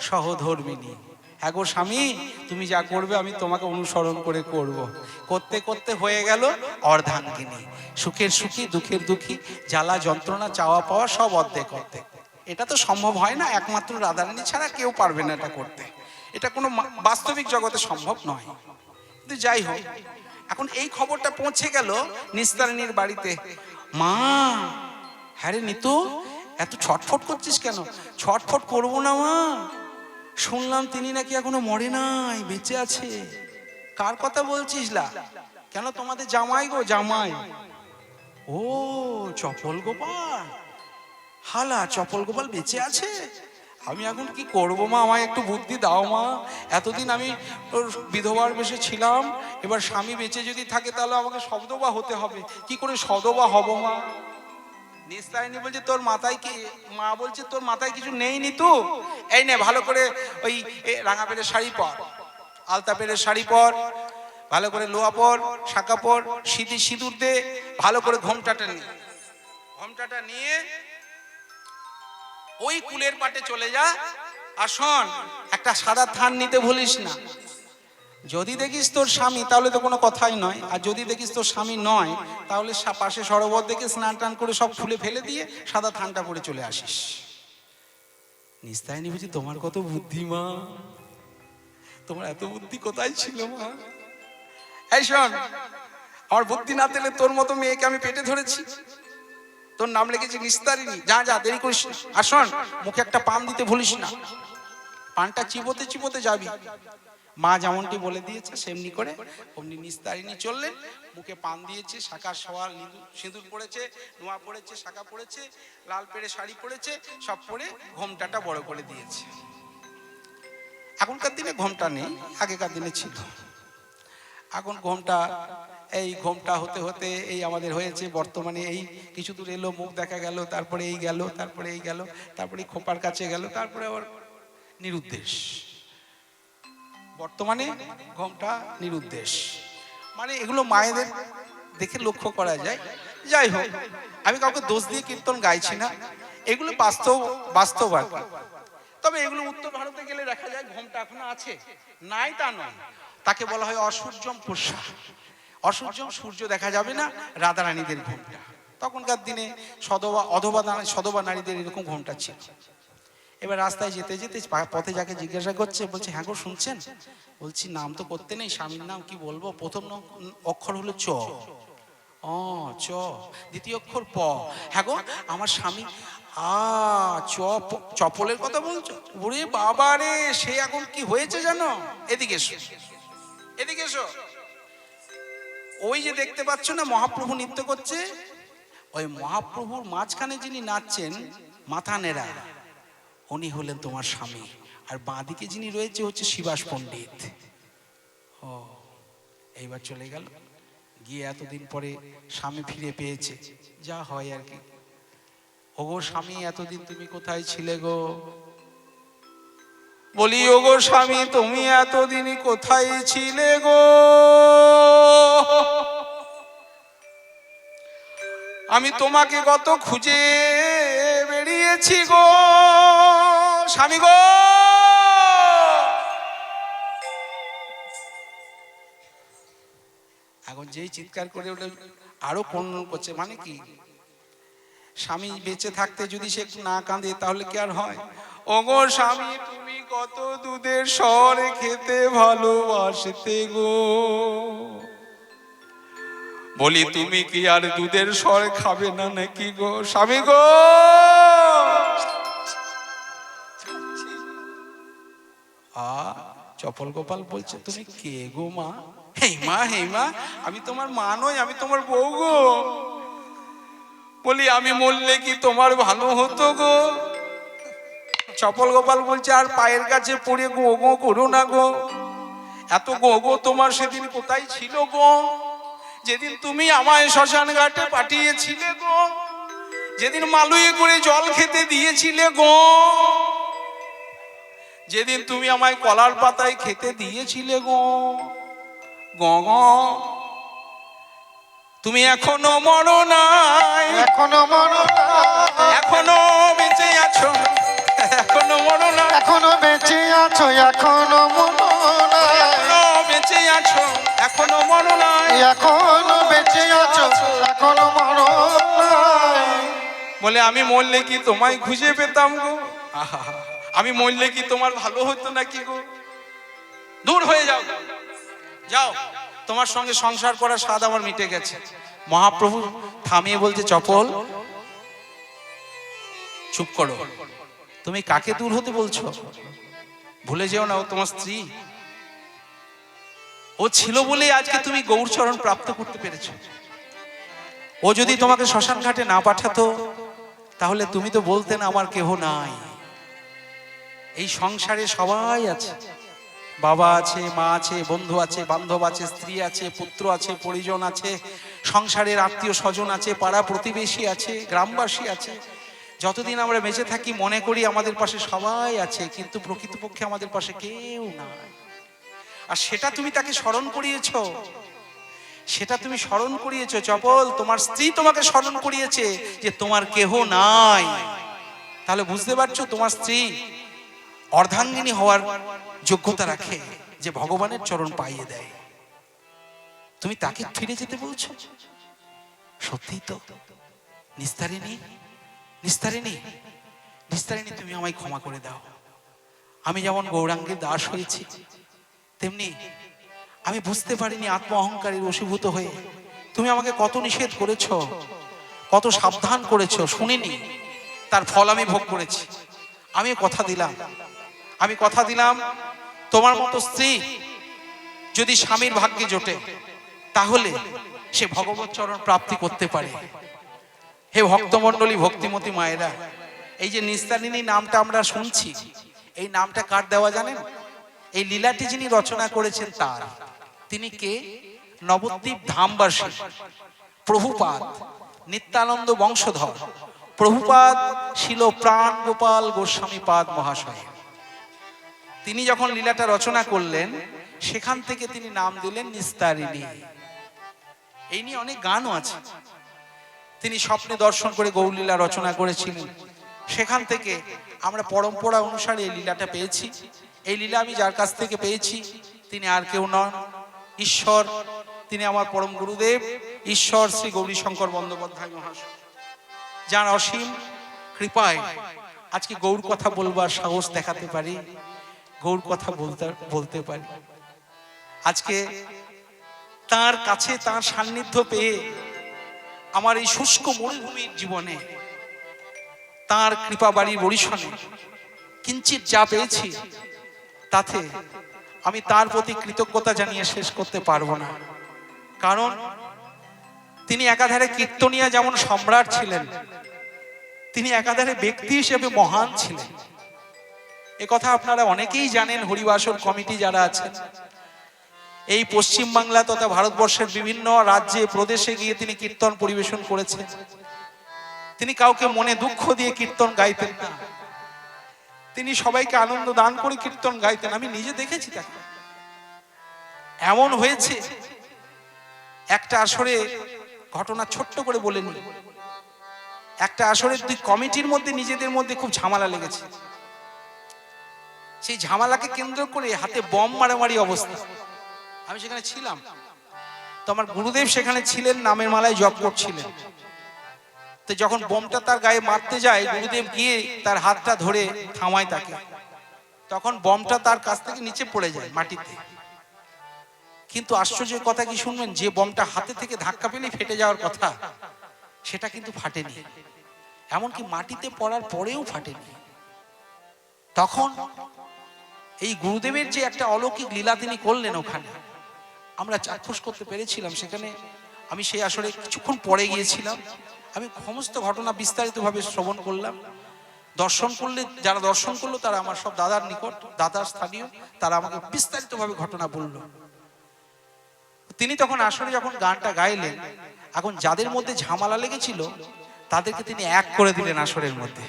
সহধর্মিনী। হ্যাঁ গো স্বামী, তুমি যা করবে আমি তোমাকে অনুসরণ করে করব। করতে করতে হয়ে গেল অর্ধাঙ্গিনী, সুখের সুখী দুঃখের দুঃখী, জ্বালা যন্ত্রণা চাওয়া পাওয়া সব অর্ধেক অর্ধেক। এটা তো সম্ভব হয় না, একমাত্র রাধারানী ছাড়া কেউ পারবে না এটা করতে। এটা কোনো বাস্তবিক জগতে সম্ভব নয়। কিন্তু যাই হোক, এখন এই খবরটা পৌঁছে গেল নিস্তারিণীর বাড়িতে। মা, হ্যাঁ রে নিতু, এত ছটফট করছিস কেন? ছটফট করবো না মা, শুনলাম তিনি নাকি এখনো মরে নাই, বেঁচে আছে। কার কথা বলছিস লা? কেন তোমাদের জামাই গো, জামাই। ও চপল গোপাল, হালা চপল গোপাল বেঁচে আছে? আমি এখন কি করবো মা, আমায় একটু বুদ্ধি দাও মা। এতদিন আমি ওর বিধবার বেশে ছিলাম, এবার স্বামী বেঁচে যদি থাকে তাহলে আমাকে সদবা হতে হবে, কি করে সদবা হব মা? নিস্তারিণী বলছে তোর মাথায় কি, মা বলছে তোর মাথায় কিছু নেই নি তো, এই নে ভালো করে ওই রাঙা পেরের শাড়ি পর, আলতা পেরের শাড়ি পর, ভালো করে লোয়া পর, শাঁকা পর, সিঁদুর দে, ভালো করে ঘোমটাটা নে, ঘোমটাটা নিয়ে ওই কুলের পাটে চলে যা। আর শোন, একটা সাদা থান নিতে ভুলিস না। যদি দেখিস তোর স্বামী তাহলে তো কোনো কথাই নয়, আর যদি দেখিস তোর স্বামী নয় তাহলে পাশে সরোবর দেখে স্নান টান করে সব খুলে ফেলে দিয়ে সাদা থানটা পরে চলে আসিস। নিস্তারিণী বুঝি তোমার কত বুদ্ধি মা, তোমার এত বুদ্ধি কোথায় ছিল মা? এই শোন, আমার বুদ্ধি না দিলে তোর মতো মেয়েকে আমি পেটে ধরেছি, তোর নাম লিখেছি নিস্তারিণী। যা যা, দেরি করিস না। আর শোন, মুখে একটা পান দিতে ভুলিস না, পানটা চিবোতে চিবোতে যাবি। মা যেমনটি বলে দিয়েছে সেমনি করে অমনি নিস্তারিণী চললেন। মুখে পান দিয়েছে, শাঁকা সওয়াল সিঁদুর পড়েছে, নোয়া পড়েছে, শাঁকা পড়েছে, লাল পেড়ে শাড়ি পরেছে, সব পরে ঘোমটাটা বড় করে দিয়েছে। এখনকার দিনে ঘোমটা নেই, আগেকার দিনে ছিল। এখন ঘোমটা, এই ঘোমটা হতে হতে এই আমাদের হয়েছে বর্তমানে, এই কিছু দূর এলো, মুখ দেখা গেল, তারপরে এই গেল, তারপরে এই গেল, তারপরে খোপার কাছে গেল, তারপরে আবার নিরুদ্দেশ। বর্তমানে ঘোমটা নিরুদ্দেশ, মানে এগুলো মায়েদের দেখে লক্ষ্য করা যায়। যাই হোক, আমি কাউকে দোষ দিয়ে কীর্তন গাইছি না, এগুলো বাস্তব আর কি। তবে এগুলো উত্তর ভারতে গেলে দেখা যায় ঘোমটা এখনো আছে, নাই তা নয়। তাকে বলা হয় অসূর্যম পোষা। অসূর্যম, সূর্য দেখা যাবে না, রাধারানীদের ঘোমটা। তখনকার দিনে সধবা নারীদের এরকম ঘোমটা ছিল। এবার রাস্তায় যেতে যেতে পথে যাকে জিজ্ঞাসা করছে, বলছে হ্যাঁ গো শুনছেন? বলছি নাম তো করতে নেই, স্বামীর নাম কি বলবো? প্রথম অক্ষর হলো চ, চ, দ্বিতীয় অক্ষর প। হ্যাঁ গো আমার স্বামী, চপলের কথা বলছো? ওরে বাবা রে, সে এখন কি হয়েছে জানো? এদিকে এসো, এদিকে এসো। ওই যে দেখতে পাচ্ছ না মহাপ্রভু নৃত্য করছে, ওই মহাপ্রভুর মাঝখানে যিনি নাচছেন মাথা নেড়া, উনি হলেন তোমার স্বামী। আর বাঁদিকে যিনি রয়েছে হচ্ছে শিবাস পণ্ডিত। ও এইবার চলে গেল, গিয়ে এতদিন পরে স্বামী ফিরে পেয়েছে, যা হয় আর কি। ওগো স্বামী, এতদিন তুমি কোথায় ছিলে গো? বলি ওগো স্বামী, তুমি এতদিন কোথায় ছিলে গো? আমি তোমাকে কত খুঁজে বেরিয়েছি গো স্বামী গো। এখন যেই চিৎকার করে ওটা আরো কোন করছে, মানে কি স্বামী বেঁচে থাকতে যদি সে একটু না কাঁদে তাহলে কি আর হয়? ওগো স্বামী, তুমি কত দুধের স্বর খেতে ভালোবাসতে গো। বলি তুমি কি আর দুধের স্বর খাবে না নাকি গো স্বামী গো? চপল গোপাল বলছে, তুমি কে গো মা? হেই মা, হেই মা, আমি তোমার মা নই, আমি তোমার বউ গো। বলি আমি মরলে কি তোমার ভালো হতো গো? চপল গোপাল বলছে, আর পায়ের কাছে পড়ে গো গো করো না গো। এত গো গো তোমার সেদিন কোথায় ছিল গো? যেদিন তুমি আমায় শ্মশান ঘাটে পাঠিয়েছিলে গো, যেদিন মালুয়ে করে জল খেতে দিয়েছিলে গো, যেদিন তুমি আমায় কলার পাতায় খেতে দিয়েছিলে গো গো, তুমি এখনো মরো নাই, এখনো মরো নাই, এখনো বেঁচে আছো, এখনো মরো না, এখনো বেঁচে আছো, এখনো মরো নাই, এখনো বেঁচে আছো, এখনো মরো নাই, এখনো বেঁচে আছো, এখনো মরো নাই। বলে আমি মরলে কি তোমায় খুঁজে পেতাম গো? আহা, আমি মরলে কি তোমার ভালো হতো নাকি গো? দূর হয়ে যাও, যাও, তোমার সঙ্গে সংসার করার স্বাদ আমার মিটে গেছে। মহাপ্রভু থামিয়ে বলছে, চপল চুপ করো, তুমি কাকে দূর হতে বলছো? ভুলে যেও না, ও তোমার স্ত্রী। ও ছিল বলে আজকে তুমি গৌরচরণ প্রাপ্ত করতে পেরেছো। ও যদি তোমাকে শ্মশান ঘাটে না পাঠাতো তাহলে তুমি তো বলতে না আমার কেহ নাই। এই সংসারে সবাই আছে, বাবা আছে, মা আছে, বন্ধু আছে, বান্ধব আছে, স্ত্রী আছে, পুত্র আছে, পরিজন আছে, সংসারের আত্মীয় স্বজন আছে, পাড়া প্রতিবেশী আছে, গ্রামবাসী আছে। যতদিন আমরা বেঁচে থাকি মনে করি আমাদের পাশে সবাই আছে, কিন্তু প্রকৃতপক্ষে আমাদের পাশে কেউ নাই। আর সেটা তুমি তাকে স্মরণ করিয়েছো, সেটা তুমি স্মরণ করিয়েছো চপল। তোমার স্ত্রী তোমাকে স্মরণ করিয়েছে যে তোমার কেহ নাই। তাহলে বুঝতে পারছো তোমার স্ত্রী অর্ধাঙ্গিনী হওয়ার যোগ্যতা রাখে, যে ভগবানের চরণ পাইয়ে দেয়। তুমি তাকে ফিরে যেতে বলছো? সত্যি তো? নিস্তারিণী, নিস্তারিণী, নিস্তারিণী, তুমি আমায় ক্ষমা করে দাও। আমি যেমন গৌরাঙ্গের দাস হয়েছি, তেমনি আমি বুঝতে পারিনি আত্ম অহংকারের বশীভূত হয়ে তুমি আমাকে কত নিষেধ করেছো, কত সাবধান করেছো, শুনিনি, তার ফল আমি ভোগ করেছি। আমি কথা দিলাম, আমি কথা দিলাম, তোমার মতো স্ত্রী যদি স্বামীর ভাগ্যে জোটে তাহলে সে ভগবত চরণ প্রাপ্তি করতে পারে। হে ভক্তমণ্ডলী, ভক্তিমতী মায়েরা, এই যে নিস্তারিণী নামটা আমরা শুনছি, এই নামটা কার দেওয়া জানেন? এই লীলাটি যিনি রচনা করেছেন তার। তিনি কে? নবদ্বীপ ধামবাসী প্রভুপাদ, নিত্যানন্দ বংশধর প্রভুপাদ ছিল প্রাণ গোপাল গোস্বামী পাদ মহাশয়। তিনি যখন লীলাটা রচনা করলেন সেখান থেকে তিনি নাম দিলেন নিস্তারিণী। এই নিয়ে অনেক গানও আছে। তিনি স্বপ্নে দর্শন করে গৌরলীলা রচনা করেছিলেন, সেখান থেকে আমরা পরম্পরা অনুসারে এই লীলাটা পেয়েছি। এই লীলা আমি যার কাছ থেকে পেয়েছি তিনি আর কেউ নন, ঈশ্বর। তিনি আমার পরম গুরুদেব ঈশ্বর শ্রী গৌরীশঙ্কর বন্দ্যোপাধ্যায় মহাশয়, যার অসীম কৃপায় আজকে গৌর কথা বলবার সাহস দেখাতে পারি, গৌর কথা বলতে পারি। আজকে তার কাছে, তার সান্নিধ্য পেয়ে আমার এই শুষ্ক মরুভূমির জীবনে তার কৃপা বাড়ির বরিশনে কিঞ্চিত যা পেয়েছি তাতে আমি তার প্রতি কৃতজ্ঞতা জানিয়ে শেষ করতে পারবো না। কারণ তিনি একাধারে কীর্তনিয়া যেমন সম্রাট ছিলেন, তিনি একাধারে ব্যক্তি হিসেবে মহান ছিলেন। এ কথা আপনারা অনেকেই জানেন। হরিবাসর কমিটি যারা আছেন, এই পশ্চিম বাংলা তথা ভারতবর্ষের বিভিন্ন রাজ্যে প্রদেশে গিয়ে তিনি কীর্তন পরিবেশন করেছেন। তিনি কাউকে মনে দুঃখ দিয়ে কীর্তন গাইতেন না, তিনি সবাইকে আনন্দ দান করে কীর্তন গাইতেন। আমি নিজে দেখেছি তাকে। এমন হয়েছে একটা আসরে, ঘটনা ছোট্ট করে বলে নি, একটা আসরের দুই কমিটির মধ্যে নিজেদের মধ্যে খুব ঝামেলা লেগেছে। সেই ঝামেলাকে কেন্দ্র করে হাতে বম মারামারি অবস্থা। আমি সেখানে ছিলাম, তো আমার গুরুদেব সেখানে ছিলেন, নামের মালায় জপ করছিলেন। তো যখন বোমটা তার গায়ে মারতে যায়, গুরুদেব গিয়ে তার হাতটা ধরে থামায় তাকে। তখন বমটা তার কাছ থেকে নিচে পড়ে যায় মাটিতে। কিন্তু আশ্চর্যের কথা কি শুনবেন, যে বমটা হাতে থেকে ধাক্কা পেলেই ফেটে যাওয়ার কথা, সেটা কিন্তু ফাটেনি। এমনকি মাটিতে পড়ার পরেও ফাটেনি। তখন এই গুরুদেবের যে একটা অলৌকিক লীলা তিনি করলেন, ওখানে আমরা চাক্ষুষ করতে পেরেছিলাম। সেখানে আমি সেই আসলে কিছুক্ষণ পরে গিয়েছিলাম। আমি সমস্ত ঘটনা বিস্তারিতভাবে শ্রবণ করলাম। দর্শন করলে, যারা দর্শন করলো তারা আমার সব দাদার নিকট, দাদার স্থানীয়, তারা আমাকে বিস্তারিতভাবে ঘটনা বলল। তিনি তখন আসলে যখন গানটা গাইলেন, এখন যাদের মধ্যে ঝামেলা লেগেছিল তাদেরকে তিনি এক করে দিলেন আসরের মধ্যে,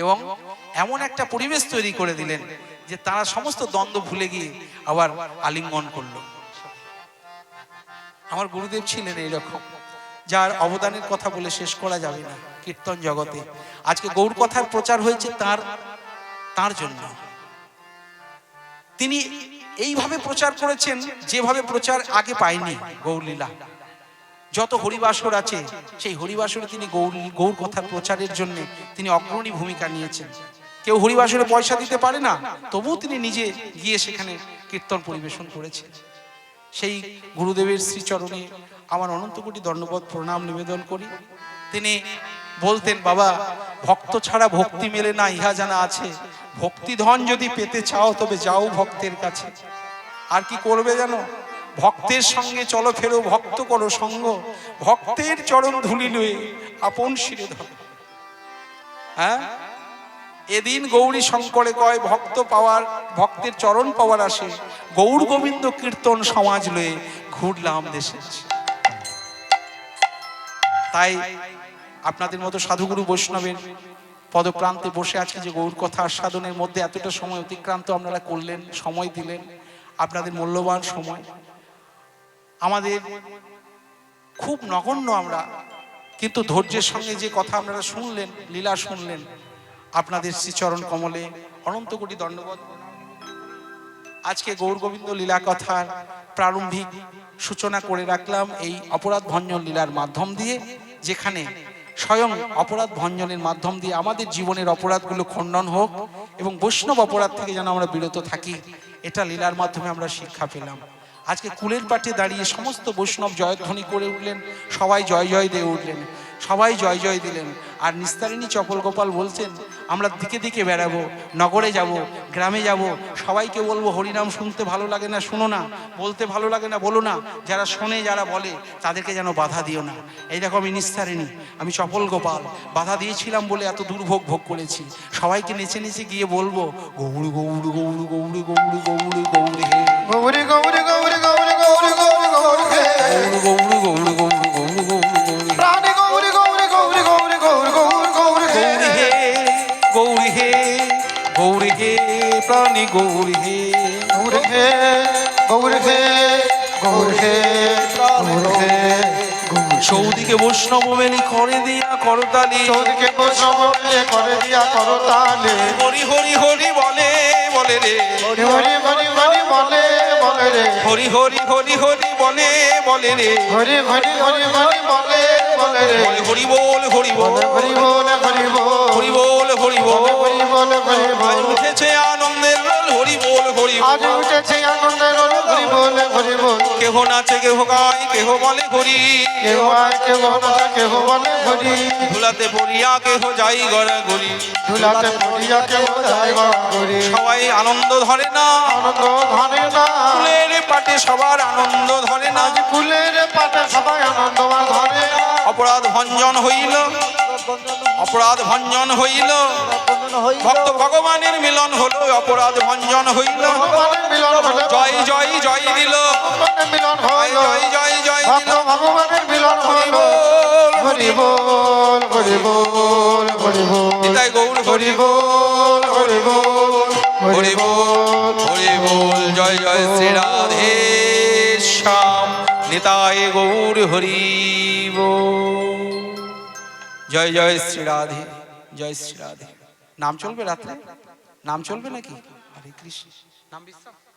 এবং এমন একটা পরিবেশ তৈরি করে দিলেন যে তারা সমস্ত দ্বন্দ্ব ভুলে গিয়ে আবার আলিঙ্গন করলো। আমার গুরুদেব ছিলেন এইরকম, যার অবদানের কথা বলে শেষ করা যাবে না কীর্তন জগতে। আজকে গৌর কথার প্রচার হয়েছে তার জন্য। তিনি এইভাবে প্রচার করেছেন যেভাবে প্রচার আগে পায়নি গৌরলীলা। যত হরিবাসর আছে, সেই হরিবাসরে তিনি গৌর কথার প্রচারের জন্য তিনি অগ্রণী ভূমিকা নিয়েছেন। কেউ হরিবাসরে পয়সা দিতে পারে না, তবুও তিনি নিজে গিয়ে সেখানে কীর্তন পরিবেশন করেছেন। সেই গুরুদেবের শ্রীচরণে আমার অনন্ত কোটি দণ্ডবত প্রণাম নিবেদন করি। তিনি বলতেন, বাবা, ভক্ত ছাড়া ভক্তি মেলে না, ইহা জানা আছে। ভক্তিধন যদি পেতে চাও তবে যাও ভক্তের কাছে। আর কি করবে জানো? ভক্তের সঙ্গে চলো ফেরো, ভক্ত করো সঙ্গ, ভক্তের চরণ ধুলি লয়ে আপন শিরে ধরো। হ্যাঁ, এদিন গৌরী শঙ্করে কয় ভক্ত পাওয়ার, ভক্তের চরণ পাওয়ার আসে, গৌর গোবিন্দ কীর্তন সমাজ লয়ে ঘুরলাম দেশে। তাই আপনাদের মতো সাধুগুরু বৈষ্ণবের পদপ্রান্তে বসে আজকে যে গৌর কথা আস্বাদনের মধ্যে এতটা সময় অতিক্রান্ত আপনারা করলেন, সময় দিলেন, আপনাদের মূল্যবান সময়। আমাদের খুব নগণ্য আমরা, কিন্তু ধৈর্যের সঙ্গে যে কথা আপনারা শুনলেন, লীলা শুনলেন, আপনাদের শ্রীচরণ কমলে অনন্ত কোটি দণ্ডবত। আজকে গৌর গোবিন্দ লীলা কথার প্রারম্ভিক সূচনা করে রাখলাম এই অপরাধ ভঞ্জন লীলার মাধ্যম দিয়ে, যেখানে স্বয়ং অপরাধ ভঞ্জনের মাধ্যম দিয়ে আমাদের জীবনের অপরাধগুলো খণ্ডন হোক এবং বৈষ্ণব অপরাধ থেকে যেন আমরা বিরত থাকি, এটা লীলার মাধ্যমে আমরা শিক্ষা পেলাম। আজকে কুলের পাটে দাঁড়িয়ে সমস্ত বৈষ্ণব জয়ধ্বনি করে উঠলেন, সবাই জয় জয় দিয়ে উঠলেন, সবাই জয় জয় দিলেন। আর নিস্তারিণী চপল গোপাল বলছেন, আমরা দিকে দিকে বেড়াবো, নগরে যাব, গ্রামে যাব, সবাইকে বলবো হরিনাম শুনতে ভালো লাগে না শুনো না, বলতে ভালো লাগে না বলো না, যারা শোনে যারা বলে তাদেরকে যেন বাধা দিও না। এই দেখো আমি নিস্তারিণী, আমি চপল গোপাল, বাধা দিয়েছিলাম বলে এত দুর্ভোগ ভোগ করেছি। সবাইকে নেচে নেচে গিয়ে বলবো, গৌড় গৌড় গৌড় গৌড় গৌড় গৌড় গৌড় হে, গৌরী গৌরী গৌরী গৌরী গৌরী গৌরী গৌরী হে, গৌড় গৌড় গৌড় গৌড় গৌড় গৌড় প্রাণী গৌরী গৌরী গৌরী গৌরী গৌরী গৌরী গৌরী হে, গৌরী হে গৌরী হে প্রাণী গৌরী হে, গৌরী হে গৌরী হে গৌরী হে গৌরী হে। চৌদিকে বৈষ্ণব মেলি করে দিয়া করতালি, চৌদিকে বৈষ্ণব মিলে করে দিয়া করতালে, হরি হরি হরি বলে বলে রে, হরি হরি হরি হরি বলে বলে রে, হরি হরি হরি হরি বলে বলে রে, হরি হরি হরি হরি বলে বলে রে, হরি বল হরি বল হরি বল হরি বল হরি বল হরি বল, হরি বল হরি বল, উঠেছে আনন্দের রোল, হরি বল হরি হরি আজ উঠেছে আনন্দের রোল হরি বল হরি বল কেহ নাচে কেহ গায় কেহ বলে হরি কেহ আয় কেহ নাচে কেহ বলে হরি ধুলাতে পড়িয়া কেহ যাই গড়া গড়ি ধুলাতে পড়িয়া কেহ যায় হরি সবাই আনন্দ ধরে না আনন্দ ধরে না ফুলের পাটে সবার আনন্দ ধরে না আজ ফুলের পাতে সবাই আনন্দ ধরে না অপরাধ ভঞ্জন হইল অপরাধ ভঞ্জন হইল হইল ভক্ত ভগবানের মিলন হলো অপরাধ ভঞ্জন হইল ভগবানের মিলন হলো জয় জয় জয় দিল ভগবানের মিলন জয় হলো জয় জয় জয় ভক্ত দিল ভগবানের মিলন হলো হরি বল হরি বল হরি বল নিতাই গৌর হরি হরি বল হরি বল হরি বল হরি বল জয় জয় শ্রী রাধে শ্যাম নিতাই গৌর হরি বল জয় জয় শ্রী রাধে জয় শ্রী রাধে নাম চলবে রাত্রে নাম চলবে নাকি হরে কৃষ্ণ নাম বিশ্রাম